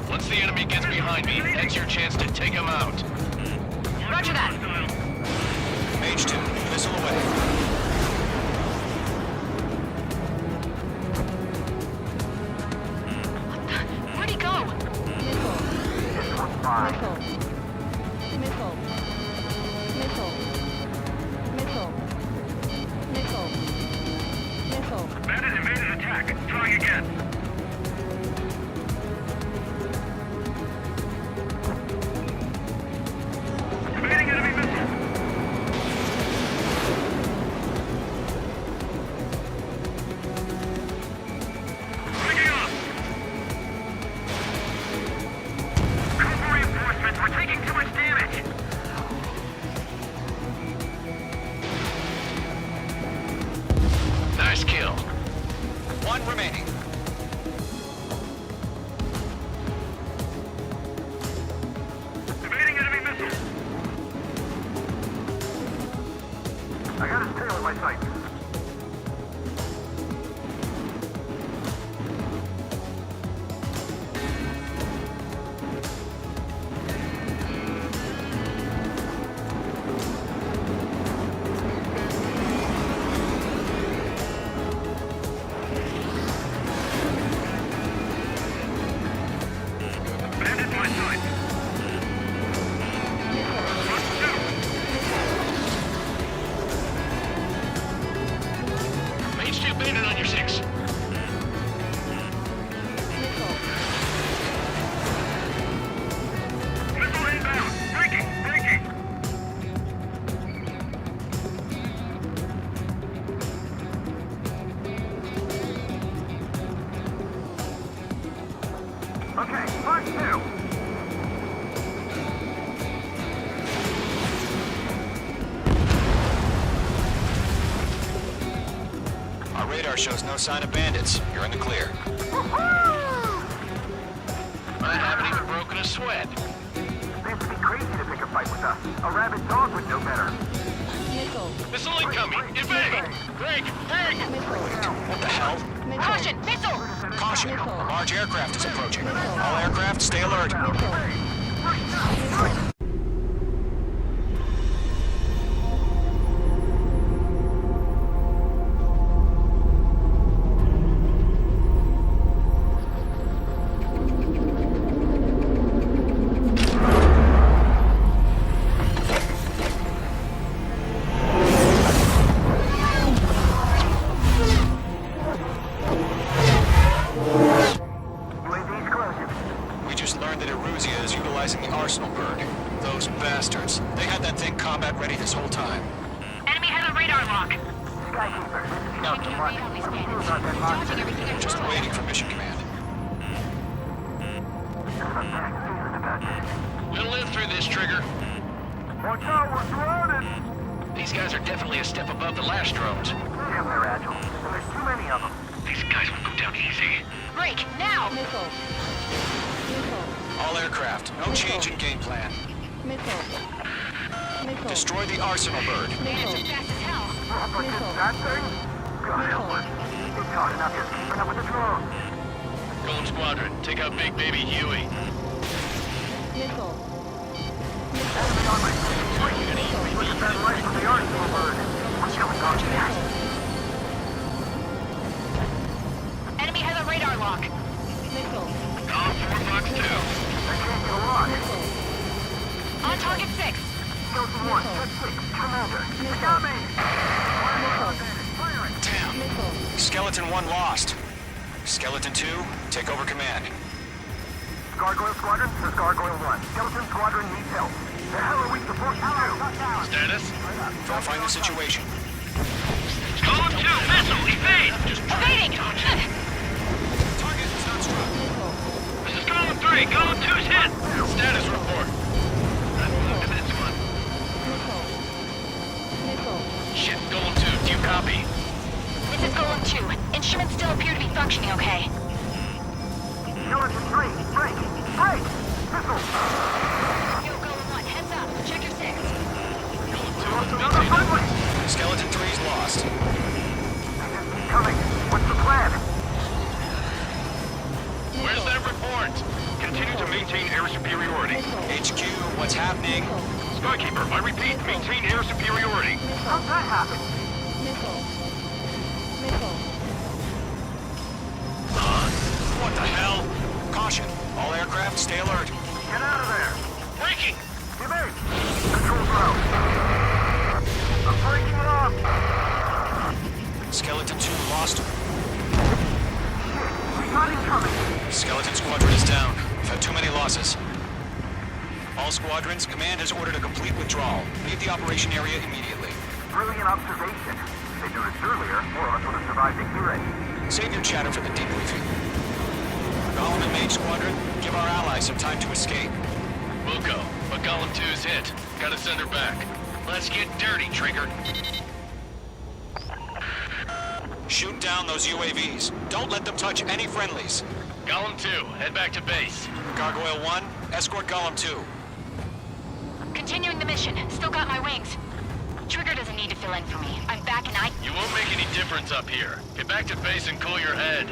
Once the enemy gets behind me, that's your chance to take him out. Roger that. Mage 2, missile away. Where'd he go? Bandit invaded attack. Trying again. Evading enemy missile. Breaking up. Okay, Mark 2. Our radar shows no sign of bandits. You're in the clear. I haven't even broken a sweat. They have to be crazy to pick a fight with us. A rabid dog would know better. Missile incoming! Evade! Break! Break! What the hell? Caution! Missile! Caution! A large aircraft is approaching. All aircraft, stay alert. Just waiting for mission command. We'll live through this, Trigger. Watch out, we're surrounded! These guys are definitely a step above the last drones. Damn, they're agile. And there's too many of them. These guys will go down easy. Break, now! All aircraft, no change in game plan. Destroy the arsenal bird. Bandits are fast as hell. That thing? God help us. It's hard enough just keeping up with the drones. Golem Squadron, take out Big Baby Huey. Enemy on my screen. Look at that light from the arsenal bird. What's going on here? Enemy has a radar lock. Golem 4 Fox 2. I can't get a lock. On target 6. Skeleton 1, Jet 6, Commander. They got me! Damn. Skeleton 1 lost. Skeleton 2, take over command. Gargoyle Squadron, this is Gargoyle 1. Skeleton Squadron needs help. The hell are we supposed to do? Status? Verifying the situation. Golem 2, missile, evade! Just evading! Target is not struck. This is Golem 3, Golem 2's hit! Status report. Look at this one. Shit, Golem 2, do you copy? This is Golem 2. Instruments still appear to be functioning okay. Skeleton 3, break! Break! Missile! Yo, Golem 1, heads up. Check your 6. Another friendly! Skeleton 3's lost. Keep coming. What's the plan? Where's that report? Continue to maintain air superiority. HQ, what's happening? Skykeeper, I repeat, maintain air superiority. How'd that happen? What the hell? Caution, all aircraft, stay alert. Get out of there! Breaking! Evade! Controls are out. I'm breaking it off! Skeleton 2 lost. Shit, we got incoming! Skeleton Squadron is down. We've had too many losses. All squadrons, command has ordered a complete withdrawal. Leave the operation area immediately. Brilliant observation. If they'd noticed earlier, more of us would have survived the hearing. Save your chatter for the debriefing. Golem and Mage Squadron, give our allies some time to escape. We'll go, but Golem 2's hit. Gotta send her back. Let's get dirty, Trigger. Shoot down those UAVs. Don't let them touch any friendlies. Golem 2, head back to base. Gargoyle 1, escort Golem 2. Continuing the mission. Still got my wings. Trigger doesn't need to fill in for me. I'm back and You won't make any difference up here. Get back to base and cool your head.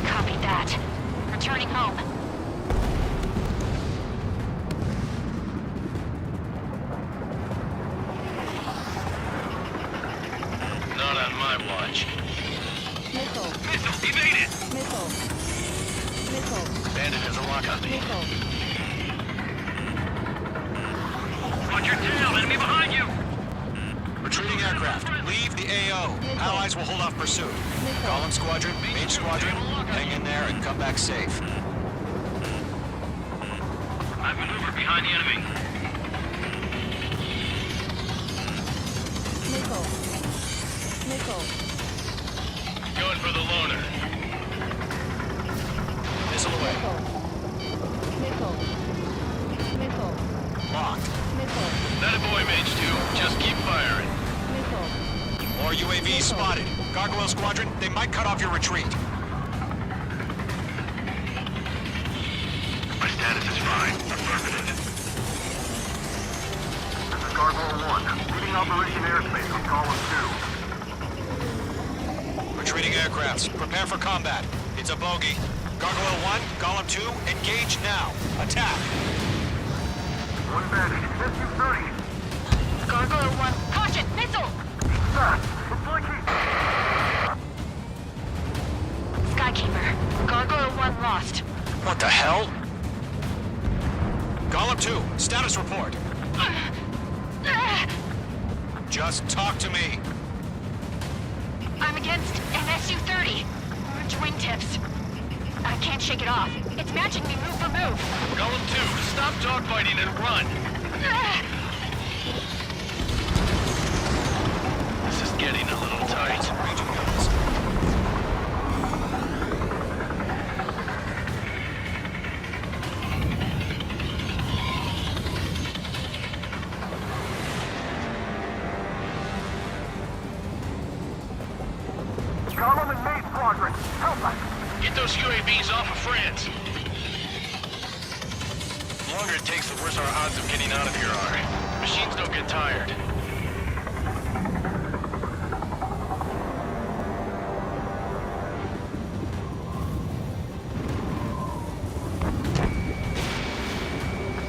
Copy that. Returning home. Not on my watch. Missile. Missile, evade it! Missile. Missile. Bandit has a lock on me. Missile. Watch your tail, enemy behind you! Retreating aircraft, leave the AO. Allies will hold off pursuit. Golem Squadron, Mage Squadron, hang in there and come back safe. I maneuver behind the enemy. Missile. Missile. Going for the loner. spotted. Gargoyle Squadron, they might cut off your retreat. My status is fine. Affirmative. This is Gargoyle 1. Leading Operation Airspace on Column 2. Retreating aircrafts, prepare for combat. It's a bogey. Gargoyle 1, Column 2, engage now. Attack! One bandit. SU-30. Gargoyle 1, caution, missile! It's like he... Skykeeper, Gargoyle 1 lost. What the hell? Column 2, status report. Just talk to me. I'm against an SU-30. Orange wingtips. I can't shake it off. It's matching me move for move. Column 2, stop dogfighting and run. This is getting a little tight. Column and Main Squadron. Help us. Get those UAVs off of France. The longer it takes, the worse our odds of getting out of here are. Machines don't get tired.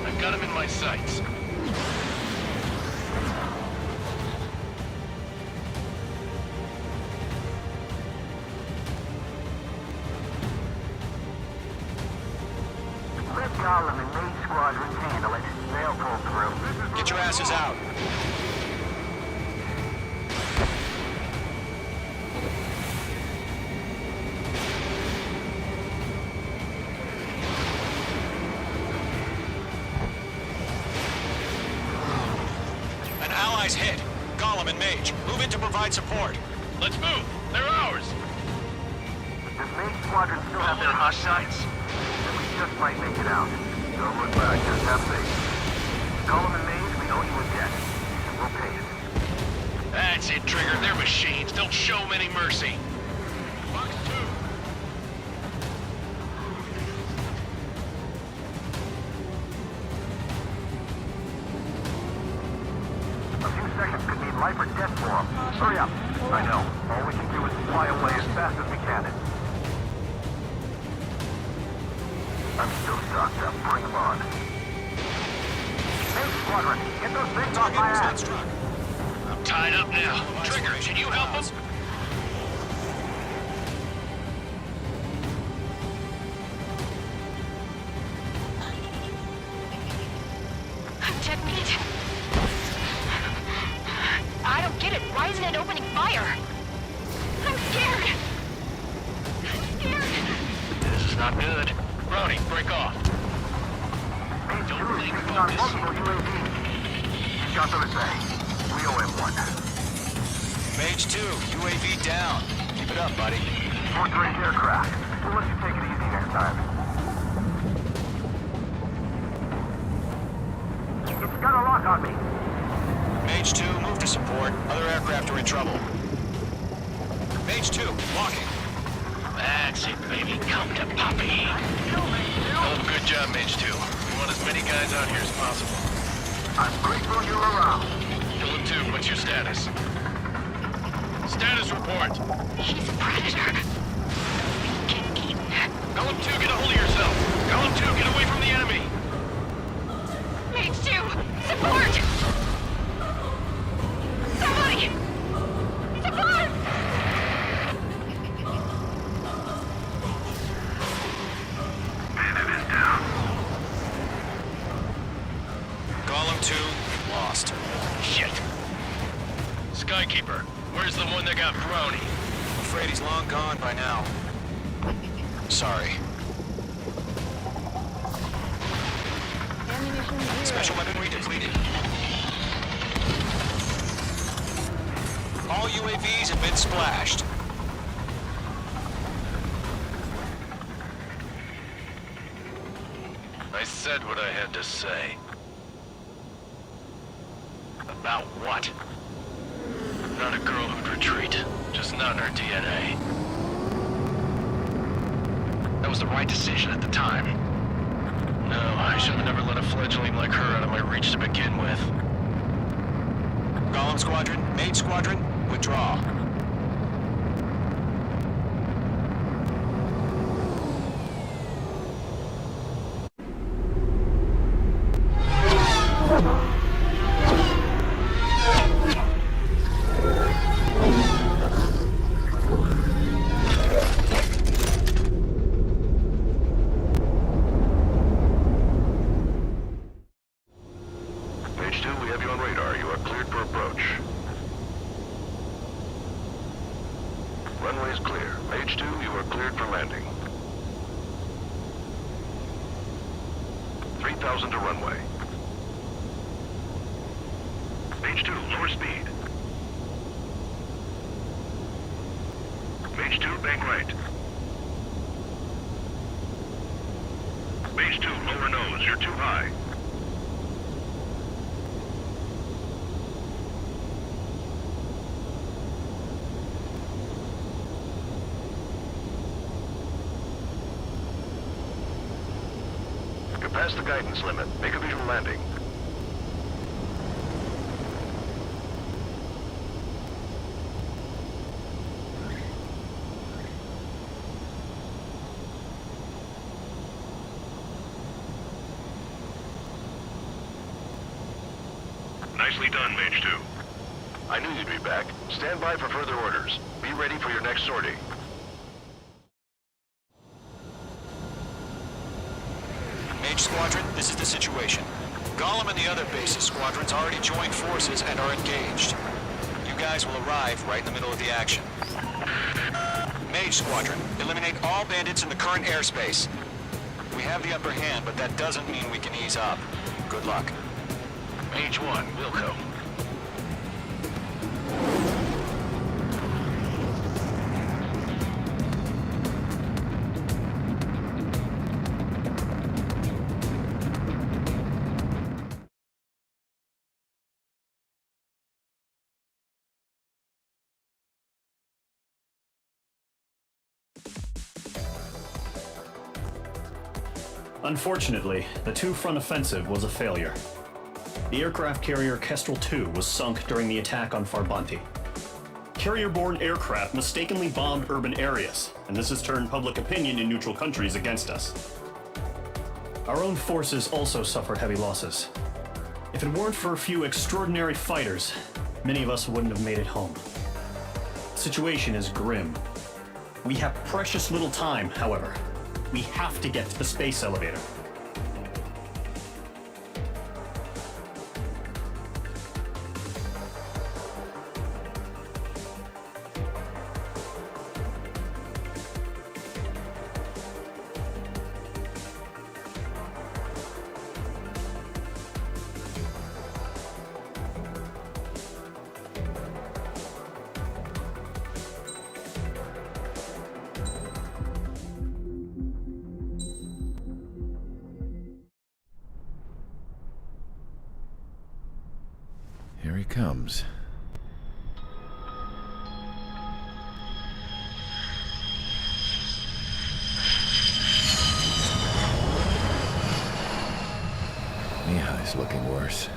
I've got him in my sights. Let Column and Main Squadrons handle it. They'll pull through. Get your asses out. An ally's hit. Gollum and Mage, move in to provide support. Let's move. They're ours. Does Main Squadron still have their hot sights? Then we just might make it out. Don't look back, just have faith. Column and Main, we owe you a debt. We'll pay it. That's it, Trigger. They're machines. Don't show them any mercy. Box 2. A few seconds could mean life or death for them. Hurry up. I know. All we can do is fly away as fast as we can. I'm still stocked up. Bring them on. Main Squadron, get those things off my ass. I'm tied up now. Trigger, can you help us? Check meat. I don't get it. Why isn't it opening fire? I'm scared. I'm scared. This is not good. Brownie, break off. Main Squadron taking on multiple UAVs. He's got them to say. We owe him one. Mage 2, UAV down. Keep it up, buddy. Fourth-range aircraft. We'll let you take it easy next time. It's got a lock on me. Mage 2, move to support. Other aircraft are in trouble. Mage 2, locking. That's it, baby. Come to Poppy. Oh, good job, Mage 2. We want as many guys out here as possible. I'm grateful you're around. Column 2, what's your status? Status report. He's a predator. Get eaten. Column 2, get a hold of yourself. Column 2, get away from the enemy. Mage 2, support! Somebody! Support! Bandit is down. Gollum 2, lost. Shit. Skykeeper, where's the one that got Brownie? I'm afraid he's long gone by now. Sorry. Special weaponry depleted. All UAVs have been splashed. I said what I had to say. About what? I'm not a girl who'd retreat. It's not in her DNA. That was the right decision at the time. No, I should have never let a fledgling like her out of my reach to begin with. Golem Squadron, Mage Squadron, withdraw. Page 2, we have you on radar. You are cleared for approach. Runway is clear. Page 2, you are cleared for landing. 3,000 to runway. Page 2, lower speed. Page 2, bank right. Page 2, lower nose. You're too high. You're past the guidance limit. Make a visual landing. Nicely done, Mage 2. I knew you'd be back. Stand by for further orders. Be ready for your next sortie. Mage Squadron, this is the situation. Golem and the other base's squadrons already joined forces and are engaged. You guys will arrive right in the middle of the action. Mage Squadron, eliminate all bandits in the current airspace. We have the upper hand, but that doesn't mean we can ease up. Good luck. Mage 1, Wilco. Unfortunately, the two-front offensive was a failure. The aircraft carrier Kestrel II was sunk during the attack on Farbanti. Carrier-borne aircraft mistakenly bombed urban areas, and this has turned public opinion in neutral countries against us. Our own forces also suffered heavy losses. If it weren't for a few extraordinary fighters, many of us wouldn't have made it home. The situation is grim. We have precious little time, however. We have to get to the space elevator. Here he comes. Mihai's looking worse.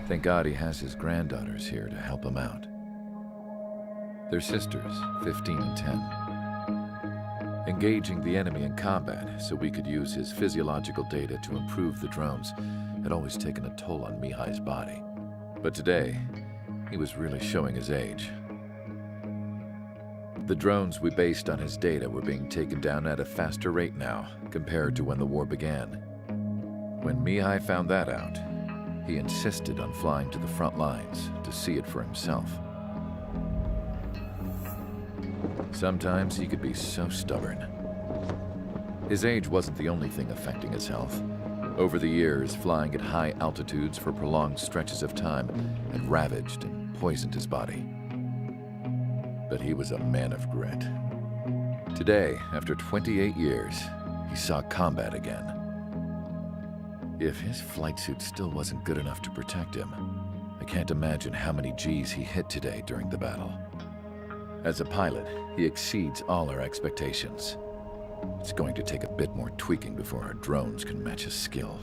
Thank God he has his granddaughters here to help him out. They're sisters, 15 and 10. Engaging the enemy in combat so we could use his physiological data to improve the drones had always taken a toll on Mihai's body. But today, he was really showing his age. The drones we based on his data were being taken down at a faster rate now compared to when the war began. When Mihai found that out, he insisted on flying to the front lines to see it for himself. Sometimes he could be so stubborn. His age wasn't the only thing affecting his health. Over the years, flying at high altitudes for prolonged stretches of time had ravaged and poisoned his body. But he was a man of grit. Today, after 28 years, he saw combat again. If his flight suit still wasn't good enough to protect him, I can't imagine how many G's he hit today during the battle. As a pilot, he exceeds all our expectations. It's going to take a bit more tweaking before our drones can match his skill.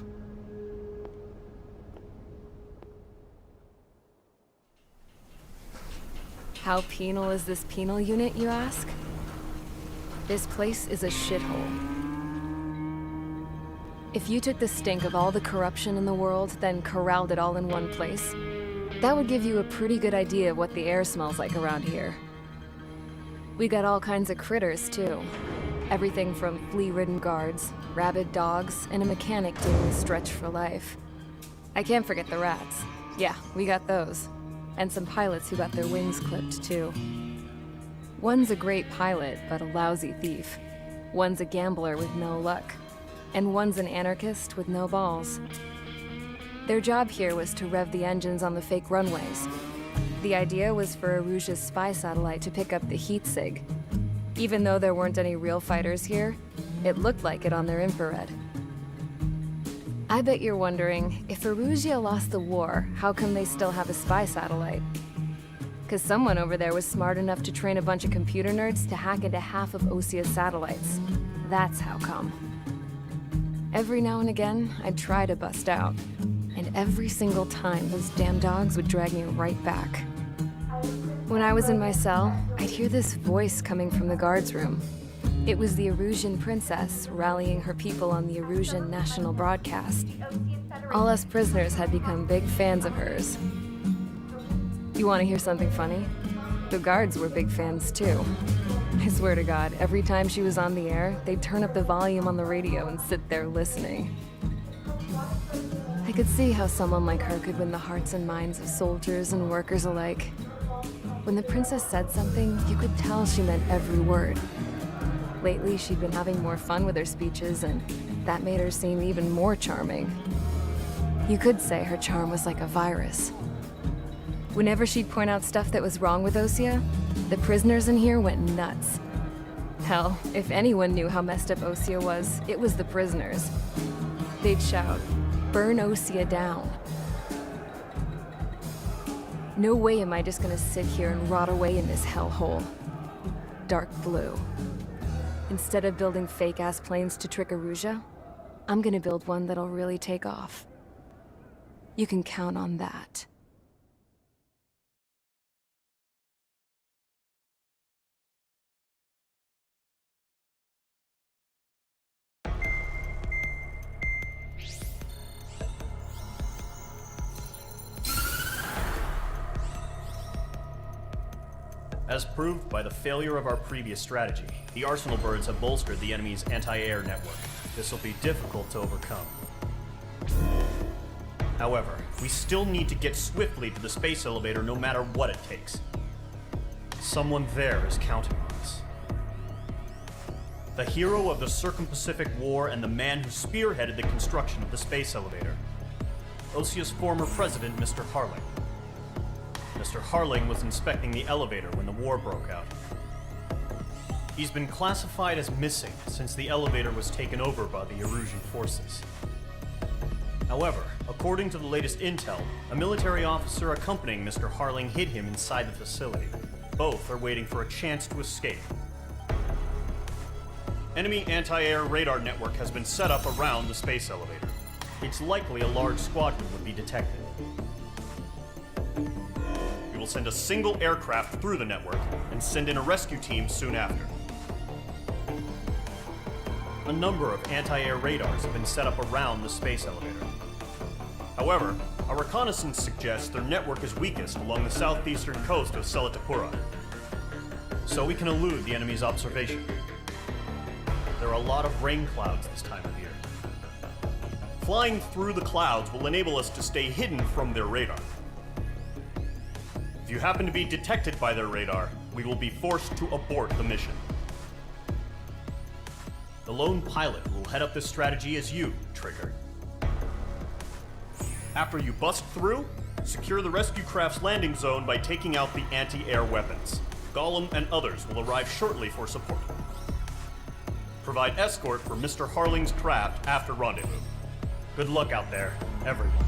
How penal is this penal unit, you ask? This place is a shithole. If you took the stink of all the corruption in the world, then corralled it all in one place, that would give you a pretty good idea of what the air smells like around here. We got all kinds of critters, too. Everything from flea-ridden guards, rabid dogs, and a mechanic doing the stretch for life. I can't forget the rats. Yeah, we got those. And some pilots who got their wings clipped, too. One's a great pilot, but a lousy thief. One's a gambler with no luck. And one's an anarchist with no balls. Their job here was to rev the engines on the fake runways. The idea was for Aruja's spy satellite to pick up the heat sig. Even though there weren't any real fighters here, it looked like it on their infrared. I bet you're wondering, if Aruja lost the war, how come they still have a spy satellite? Because someone over there was smart enough to train a bunch of computer nerds to hack into half of Osia's satellites. That's how come. Every now and again, I'd try to bust out. And every single time, those damn dogs would drag me right back. When I was in my cell, I'd hear this voice coming from the guards room. It was the Erusian princess rallying her people on the Erusian national broadcast. All us prisoners had become big fans of hers. You want to hear something funny? The guards were big fans too. I swear to God, every time she was on the air, they'd turn up the volume on the radio and sit there listening. I could see how someone like her could win the hearts and minds of soldiers and workers alike. When the princess said something, you could tell she meant every word. Lately, she'd been having more fun with her speeches, and that made her seem even more charming. You could say her charm was like a virus. Whenever she'd point out stuff that was wrong with Osia, the prisoners in here went nuts. Hell, if anyone knew how messed up Osia was, it was the prisoners. They'd shout, "Burn Osia down." No way am I just gonna sit here and rot away in this hellhole. Dark blue. Instead of building fake-ass planes to trick Aruja, I'm gonna build one that'll really take off. You can count on that. As proved by the failure of our previous strategy, the Arsenal birds have bolstered the enemy's anti-air network. This will be difficult to overcome. However, we still need to get swiftly to the space elevator no matter what it takes. Someone there is counting on us. The hero of the Circum-Pacific War and the man who spearheaded the construction of the space elevator. Osia's former president, Mr. Harling. Mr. Harling was inspecting the elevator when the war broke out. He's been classified as missing since the elevator was taken over by the Erusian forces. However, according to the latest intel, a military officer accompanying Mr. Harling hid him inside the facility. Both are waiting for a chance to escape. Enemy anti-air radar network has been set up around the space elevator. It's likely a large squadron would be detected. We will send a single aircraft through the network and send in a rescue team soon after. A number of anti-air radars have been set up around the space elevator. However, our reconnaissance suggests their network is weakest along the southeastern coast of Selatapura, so we can elude the enemy's observation. There are a lot of rain clouds this time of year. Flying through the clouds will enable us to stay hidden from their radar. If you happen to be detected by their radar, we will be forced to abort the mission. The lone pilot will head up this strategy as you, Trigger. After you bust through, secure the rescue craft's landing zone by taking out the anti-air weapons. Gollum and others will arrive shortly for support. Provide escort for Mr. Harling's craft after rendezvous. Good luck out there, everyone.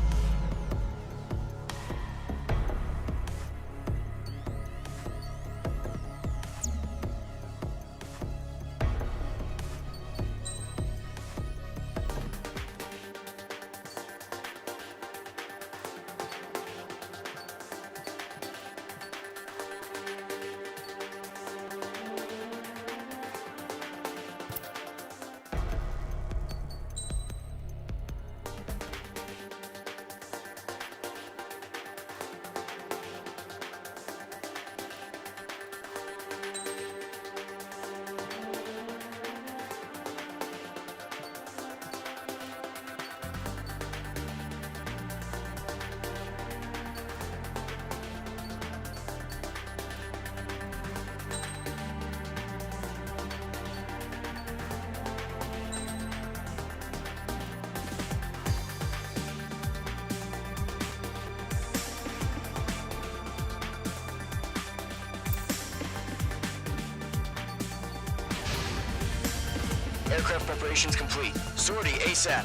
Aircraft preparations complete. Sortie ASAP.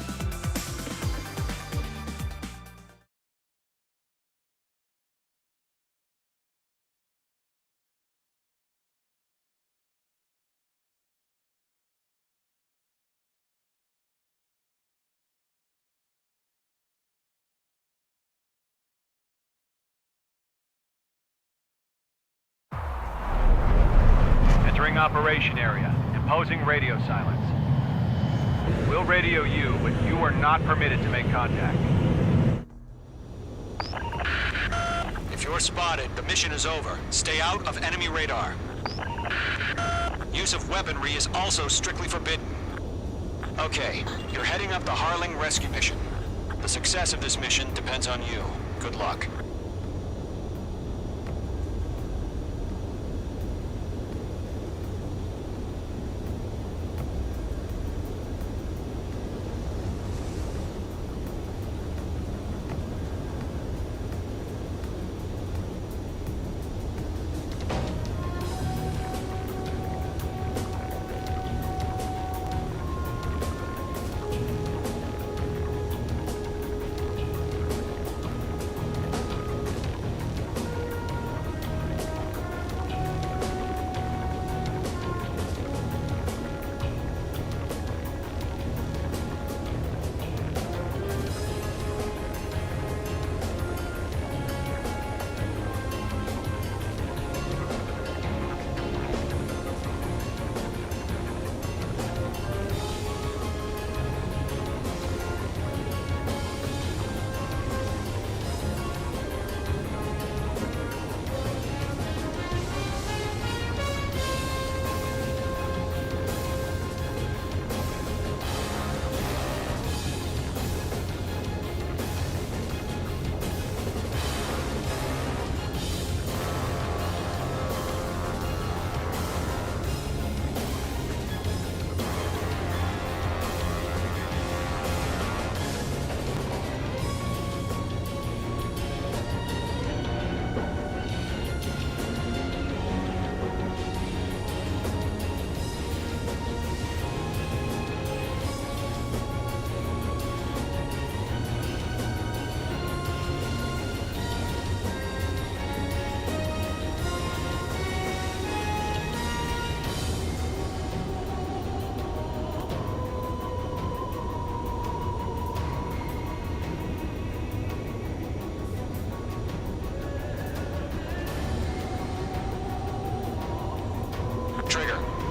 Entering operation area. Imposing radio silence. We'll radio you, but you are not permitted to make contact. If you're spotted, the mission is over. Stay out of enemy radar. Use of weaponry is also strictly forbidden. Okay, you're heading up the Harling rescue mission. The success of this mission depends on you. Good luck.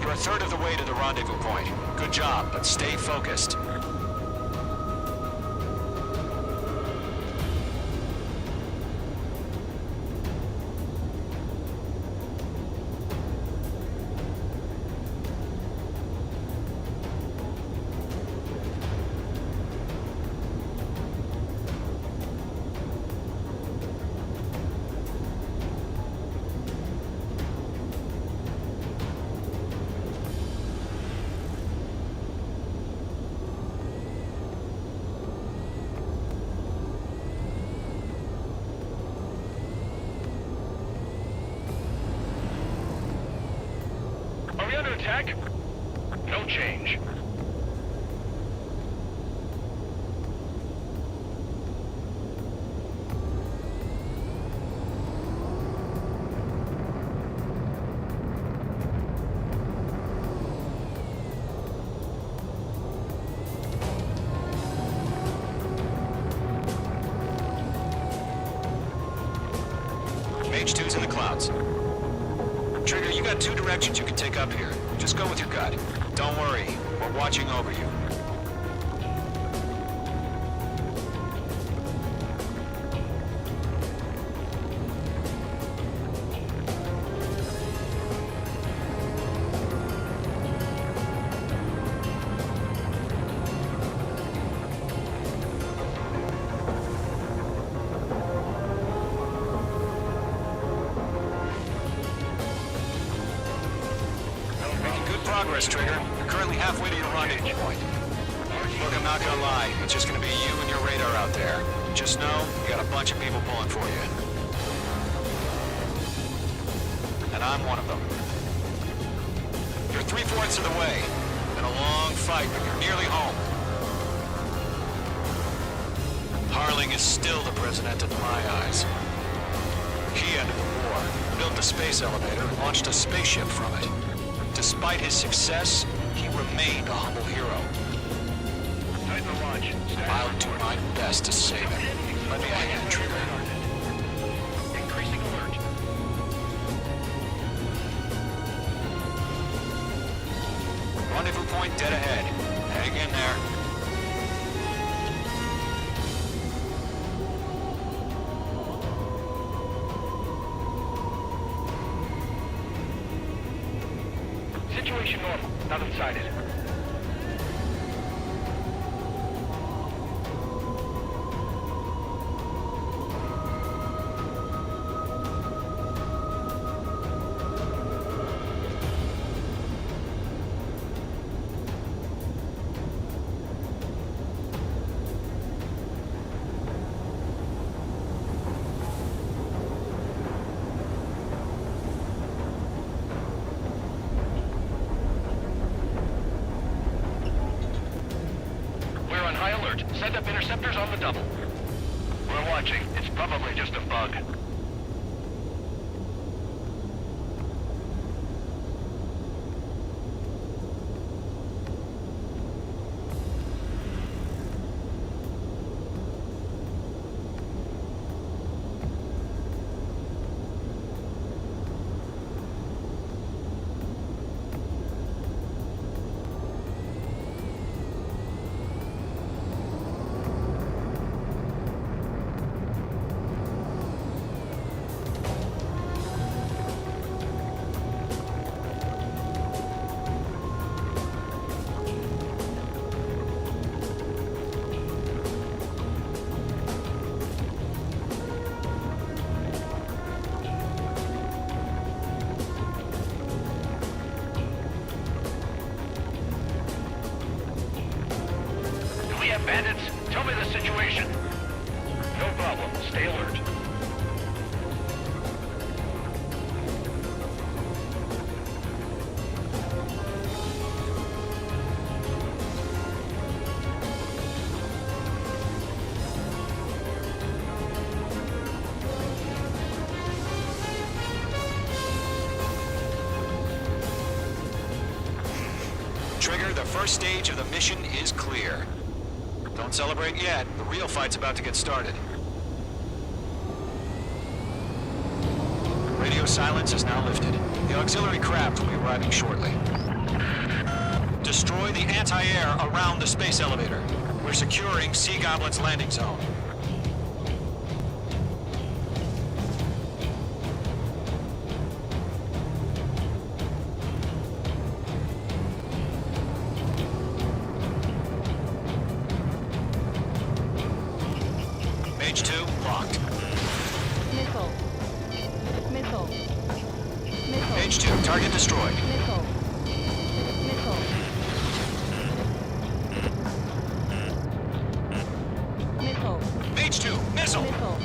You're a third of the way to the rendezvous point. Good job, but stay focused. Under attack? No change. Mage 2's in the clouds. Trigger, you got two directions you can take up here. Just go with your gut. Don't worry, we're watching over you. Progress, Trigger. You're currently halfway to your rendezvous point. Look, I'm not gonna lie. It's just gonna be you and your radar out there. Just know, you got a bunch of people pulling for you. And I'm one of them. You're 3/4 of the way. Been a long fight, but you're nearly home. Harling is still the president in my eyes. He ended the war, built the space elevator, and launched a spaceship from it. Despite his success, he remained a humble hero. Tighten the launch. I'll do my best to save him. Let me a hand, Trigger. Increasing alert. Rendezvous point dead ahead. Hang in there. Situation normal. Nothing sighted. Send up interceptors on the double. We're watching. It's probably just a bug. Bandits, tell me the situation. No problem. Stay alert. Trigger, the first stage of the mission is clear. Don't celebrate yet. The real fight's about to get started. Radio silence is now lifted. The auxiliary craft will be arriving shortly. Destroy the anti-air around the space elevator. We're securing Sea Goblin's landing zone. Mage 2, locked. Missile. Missile. Missile. Mage 2, target destroyed. Missile. Missile. Missile. Mage 2, missile! Missile.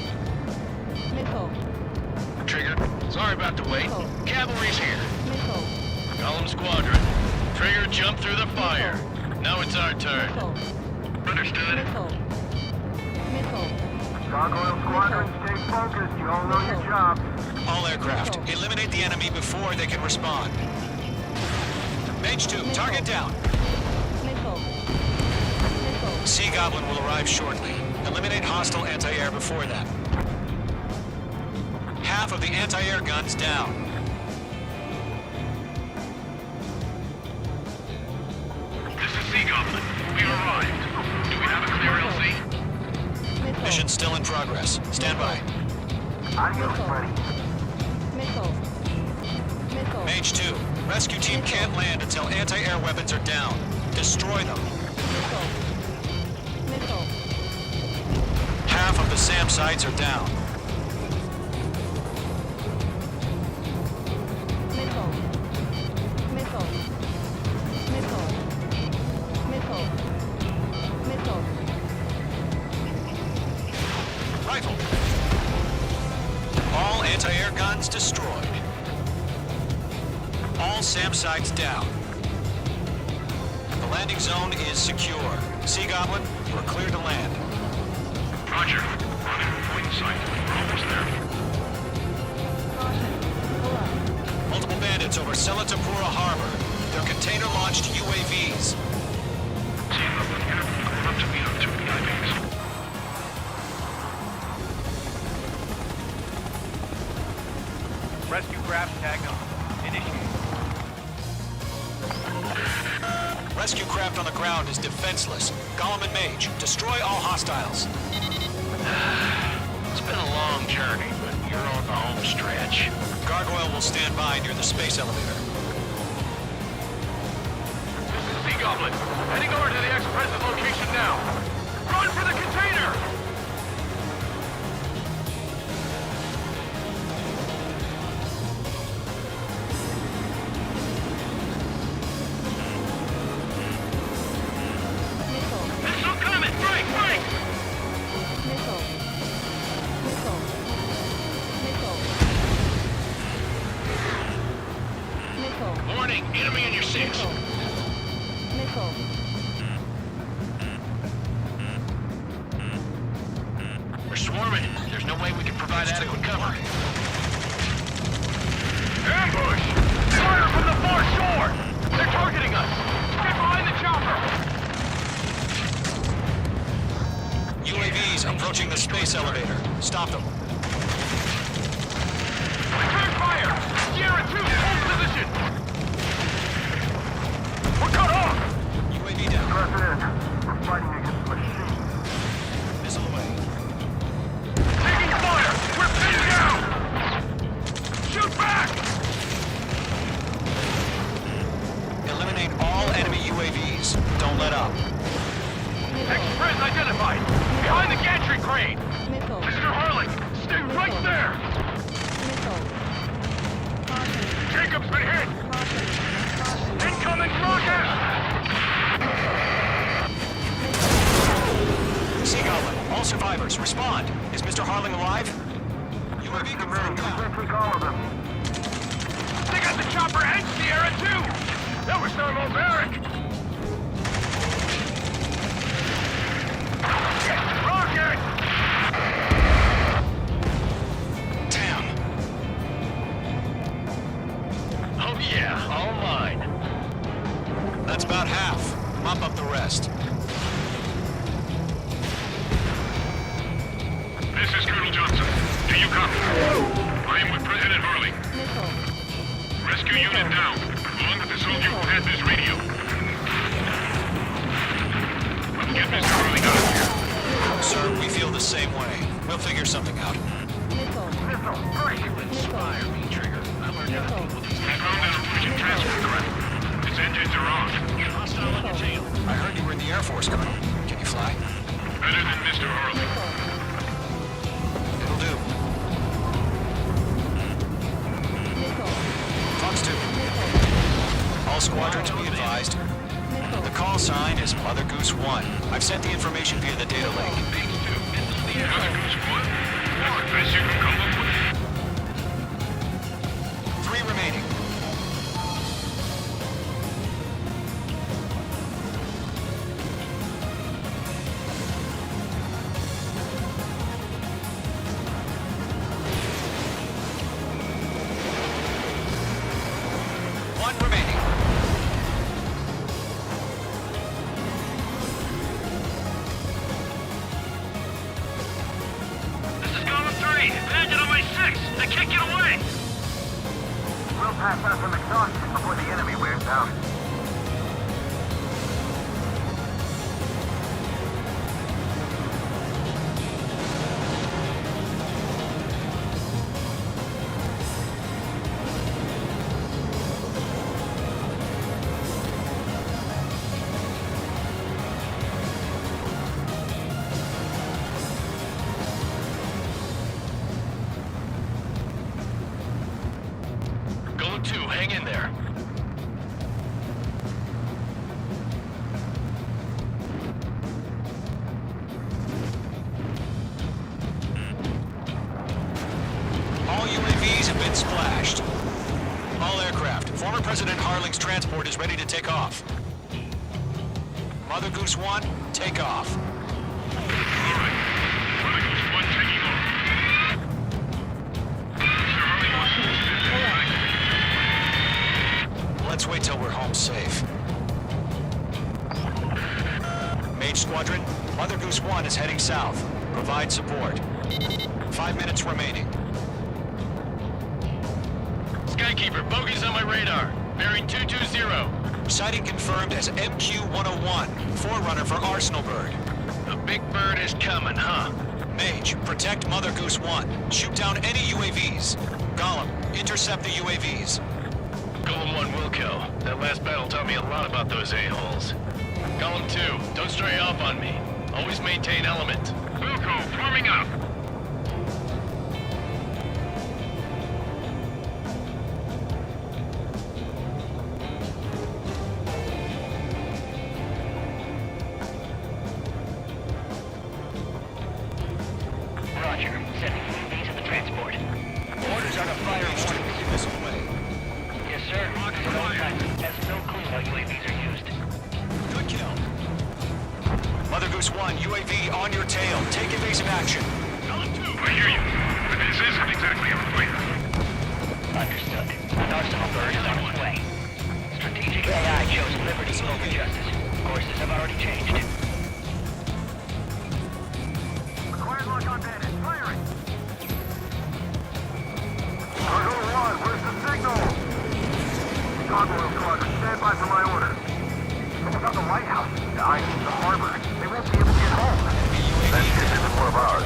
Missile. Trigger, sorry about the wait. Cavalry's here. Missile. Golem Squadron. Trigger jumped through the fire. Now it's our turn. Missile. Understood. Missile. Missile. Gargoyle Squadron, stay focused. You all know your job. All aircraft, eliminate the enemy before they can respond. Mage 2, target down. Missile. Missile. Sea Goblin will arrive shortly. Eliminate hostile anti-air before that. Half of the anti-air guns down. This is Sea Goblin. We've arrived. Do we have a clear LZ? Mission still in progress. Stand by. Adios, buddy. Missile. Missile. Mage 2, rescue team can't land until anti-air weapons are down. Destroy them. Missile. Missile. Half of the SAM sites are down. Missile. Missile. Missile. Missile. Missile. Rifle. All anti-air guns destroyed. All SAM sites down. The landing zone is secure. Sea Goblin, you are cleared to land. Roger. Running point sight. We're almost there. Multiple bandits over Selatapura Harbor. They're container-launched UAVs. Team up with Captain. Going up to meet up 2 PIVs. Rescue craft tagged on. Initiate. Rescue craft on the ground is defenseless. Gollum and Mage, destroy all hostiles. It's been a long journey, but you're on the home stretch. Gargoyle will stand by near the space elevator. This is Sea Goblin. Heading over to the express's location now. Run for the container! Missile coming! Break! Break! Warning, enemy in your six. We're swarming. There's no way we can provide adequate cover. Ambush! Fire from the far shore! They're targeting us! Get behind the chopper! UAVs approaching the space elevator. Stop them. Return fire! Sierra 2, hold position! We're cut off! UAV down. We're fighting against machines. Missile away. Taking fire! We're pinned down! Shoot back! Eliminate all enemy UAVs. Don't let up. Express identified! Behind the gantry crane! Mr. Harling, stay right there! Jacob's been hit! Incoming rocket! Sea Goblin, all survivors, respond. Is Mr. Harling alive? UAV confirmed down. All of them. They got the chopper and Sierra too! That was thermobaric! Rocket! Damn. Oh yeah, all mine. That's about half. Mop up the rest. This is Colonel Johnson. Do you copy? I am with President Harling. Rescue unit down. Along with the soldier who had this radio. We'll get Mr. Harling out of here. Sir, we feel the same way. We'll figure something out. Inspire me, Trigger. I learned how to deal with these I found an emergent transfer craft. Its engines are on. hostile on your tail. I heard you were in the Air Force, Colonel. Can you fly? Better than Mr. Harling. It'll do. Fox 2. All squadrons be advised. The call sign is Mother Goose 1. I've sent the information via the data link. Mother Goose 1? That's the best you can come up with? 3 remaining. One remaining. This is Gollum 3. Bandit on my 6. They can't get away. We'll pass out some exhaustion before the enemy wears out. Go 2, hang in there. All UAVs have been splashed. All aircraft. Former President Harling's transport is ready to take off. Mother Goose 1, take off. Alright. Mother Goose 1 taking off. Let's wait till we're home safe. Mage Squadron, Mother Goose 1 is heading south. Provide support. 5 minutes remaining. Skykeeper, bogey's on my radar. Bearing 220. Sighting confirmed as MQ-101, forerunner for Arsenal Bird. The big bird is coming, huh? Mage, protect Mother Goose 1. Shoot down any UAVs. Gollum, intercept the UAVs. Golem 1 will kill. That last battle taught me a lot about those a-holes. Golem 2, don't stray off on me. Always maintain element. Wilco, forming up. Roger. Sending UAVs to the transport. Orders are to fire warnings. This way. Yes, sir. At all times. Has no clue how UAVs are used. Good kill. Mother Goose 1, UAV on your tail. Take evasive action. Golem 2, I hear you. But this isn't exactly a fighter. Understood. An Arsenal Bird is on its way. Strategic AI chose liberty over justice. Courses have already changed. Acquired lock on bandit. Firing. Cargo 1, where's the signal? Cargo Squadron, stand by for my order. What about the lighthouse? I mean the harbor. They won't be able to get home. That ship isn't one of ours.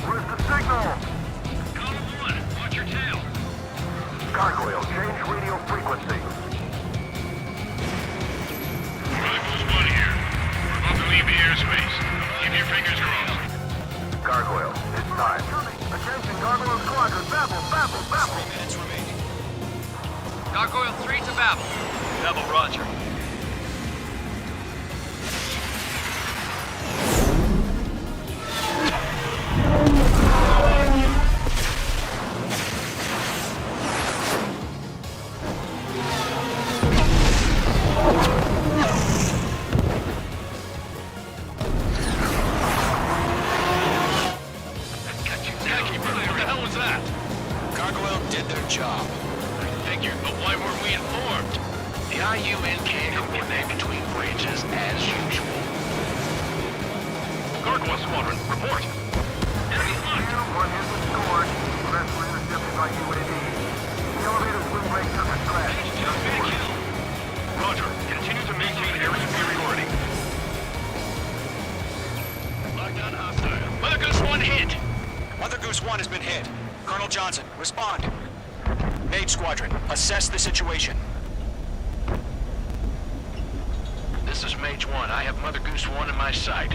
Where's the signal? Column 1, watch your tail. Gargoyle, change radio frequency. Rivals 1 here. We're about to leave the airspace. Keep your fingers crossed. Gargoyle, it's time. Attention, Gargoyle Squadron, babble, babble, babble. 3 minutes remaining. Gargoyle 3 to Babel. Babel, roger. What the hell was that? Gargoyle did their job. Figured, but why weren't we informed? The IUN can't coordinate between branches as usual. Gargoyle Squadron, report. Enemy hunt. One is restored. The rest were intercepted by UAV. The elevator's wind break took a crash. Roger. Continue to maintain air superiority. Lockdown hostile. Mother Goose 1 hit. Mother Goose 1 has been hit. Colonel Johnson, respond. Mage Squadron, assess the situation. This is Mage 1. I have Mother Goose 1 in my sight.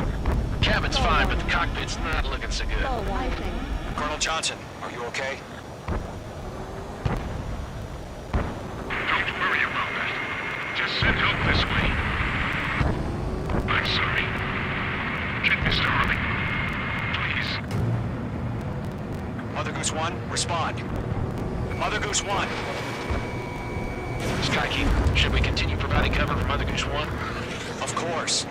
Cabin's fine, but the cockpit's not looking so good. Colonel Johnson, are you okay? Don't worry about that. Just send help this way. I'm sorry. Get Mr. Harley. Please. Mother Goose 1, respond. Mother Goose 1. Skykeeper, should we continue providing cover for Mother Goose 1? Of course.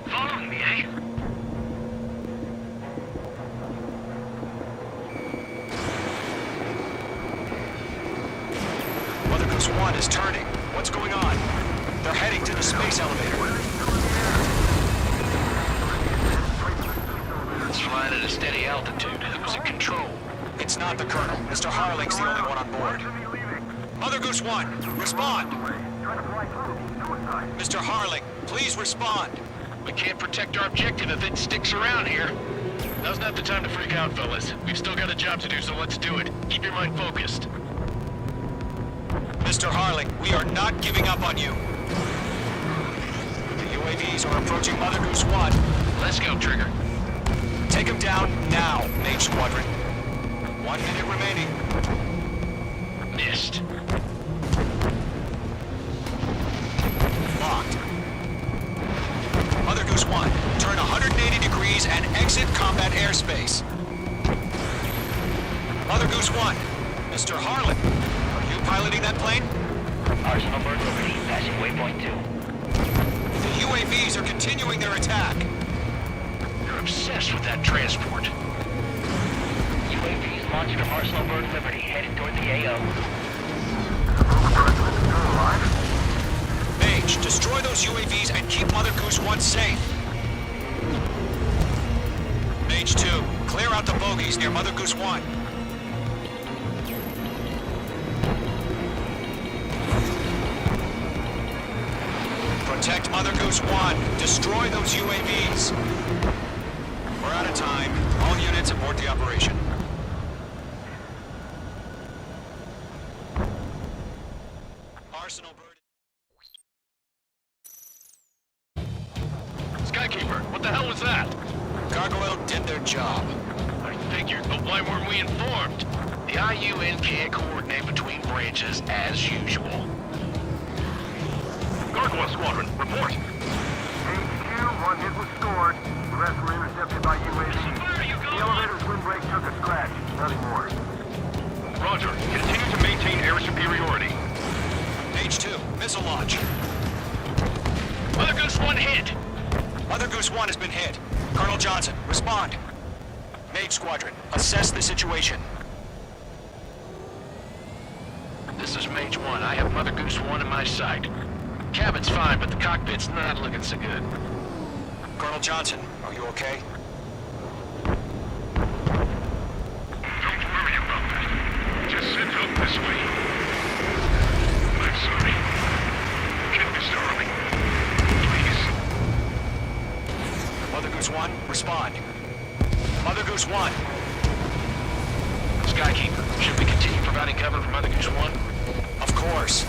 Following me, eh? Mother Goose 1 is turning. What's going on? They're heading to the space elevator. It's flying at a steady altitude. Who's in control? It's not the Colonel. Mr. Harling's the only one on board. Mother Goose 1, respond! Mr. Harling, please respond! We can't protect our objective if it sticks around here. Now's not the time to freak out, fellas. We've still got a job to do, so let's do it. Keep your mind focused. Mr. Harling, we are not giving up on you. The UAVs are approaching Mother Goose 1. Let's go, Trigger. Take them down now, Mage Squadron. 1 minute remaining. Missed. Locked. Mother Goose 1, turn 180 degrees and exit combat airspace. Mother Goose 1, Mr. Harlan, are you piloting that plane? Arsenal Bird Liberty, passing waypoint 2. The UAVs are continuing their attack. You're obsessed with that transport. UAVs launched from Arsenal Bird Liberty, headed toward the AO. Mage, destroy those UAVs and keep Mother Goose 1 safe. Mage 2, clear out the bogies near Mother Goose 1. Protect Mother Goose 1. Destroy those UAVs. We're out of time. All units abort the operation. Arsenal Bird. Skykeeper, what the hell was that? Gargoyle did their job. I figured, but why weren't we informed? The IUN can't coordinate between branches as usual. Gargoyle Squadron, report. HQ, 1 hit was scored. The rest were intercepted by UAV. The elevator's windbreak took a scratch. Nothing more. Roger. Continue to maintain air superiority. H2, missile launch. Mother Goose 1 hit! Mother Goose 1 has been hit. Colonel Johnson, respond. Mage Squadron, assess the situation. This is Mage 1. I have Mother Goose 1 in my sight. Cabin's fine, but the cockpit's not looking so good. Colonel Johnson, are you okay? Don't worry about that. Just send help this way. I'm sorry. Can Mr. Harling? Please. Mother Goose 1, respond. Mother Goose 1. Skykeeper, should we continue providing cover for Mother Goose 1? Of course.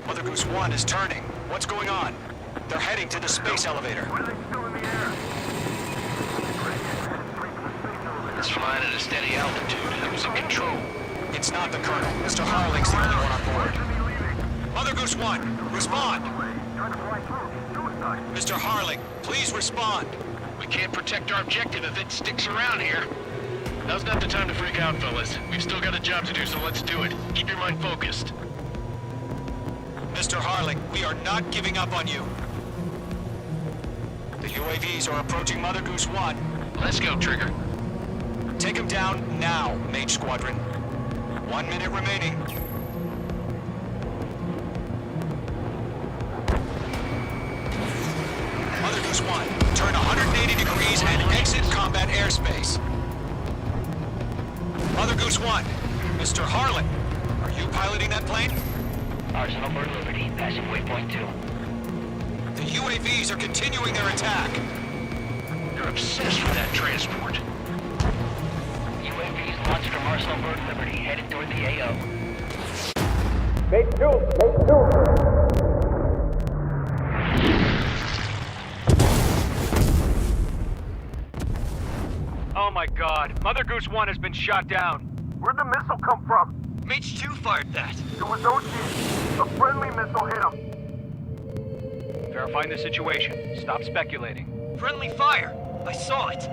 Mother Goose 1 is turning. What's going on? They're heading to the space elevator. Why are they still in the air? It's flying at a steady altitude. Who's in control? It's not the Colonel. Mr. Harling's the only one on board. Mother Goose 1, respond! Mr. Harling, please respond. We can't protect our objective if it sticks around here. Now's not the time to freak out, fellas. We've still got a job to do, so let's do it. Keep your mind focused. Mr. Harling, we are not giving up on you. The UAVs are approaching Mother Goose 1. Let's go, Trigger. Take him down now, Mage Squadron. 1 minute remaining. Mother Goose 1, turn 180 degrees and exit combat airspace. Mother Goose 1, Mr. Harlan, are you piloting that plane? Arsenal Bird Liberty, passing waypoint 2. The UAVs are continuing their attack. You're obsessed with that transport. UAVs launched from Arsenal Bird Liberty, headed toward the AO. Mate 2! Oh my god, Mother Goose 1 has been shot down. Where'd the missile come from? Mage 2 fired that. It was OG. A friendly missile hit him. Verifying the situation. Stop speculating. Friendly fire! I saw it!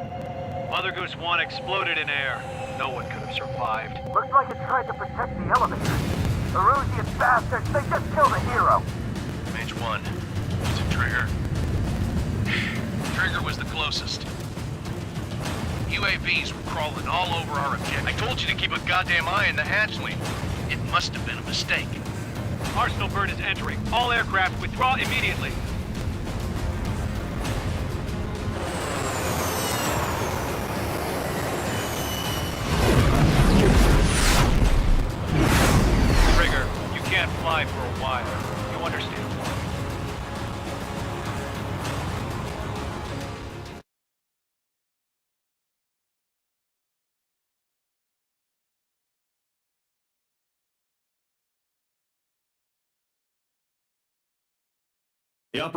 Mother Goose 1 exploded in air. No one could have survived. Looks like it tried to protect the elevator. The Rusian bastards, they just killed a hero. Mage 1. Was it Trigger? Trigger was the closest. UAVs were crawling all over our objective. I told you to keep a goddamn eye on the hatchling. It must have been a mistake. Arsenal Bird is entering. All aircraft withdraw immediately.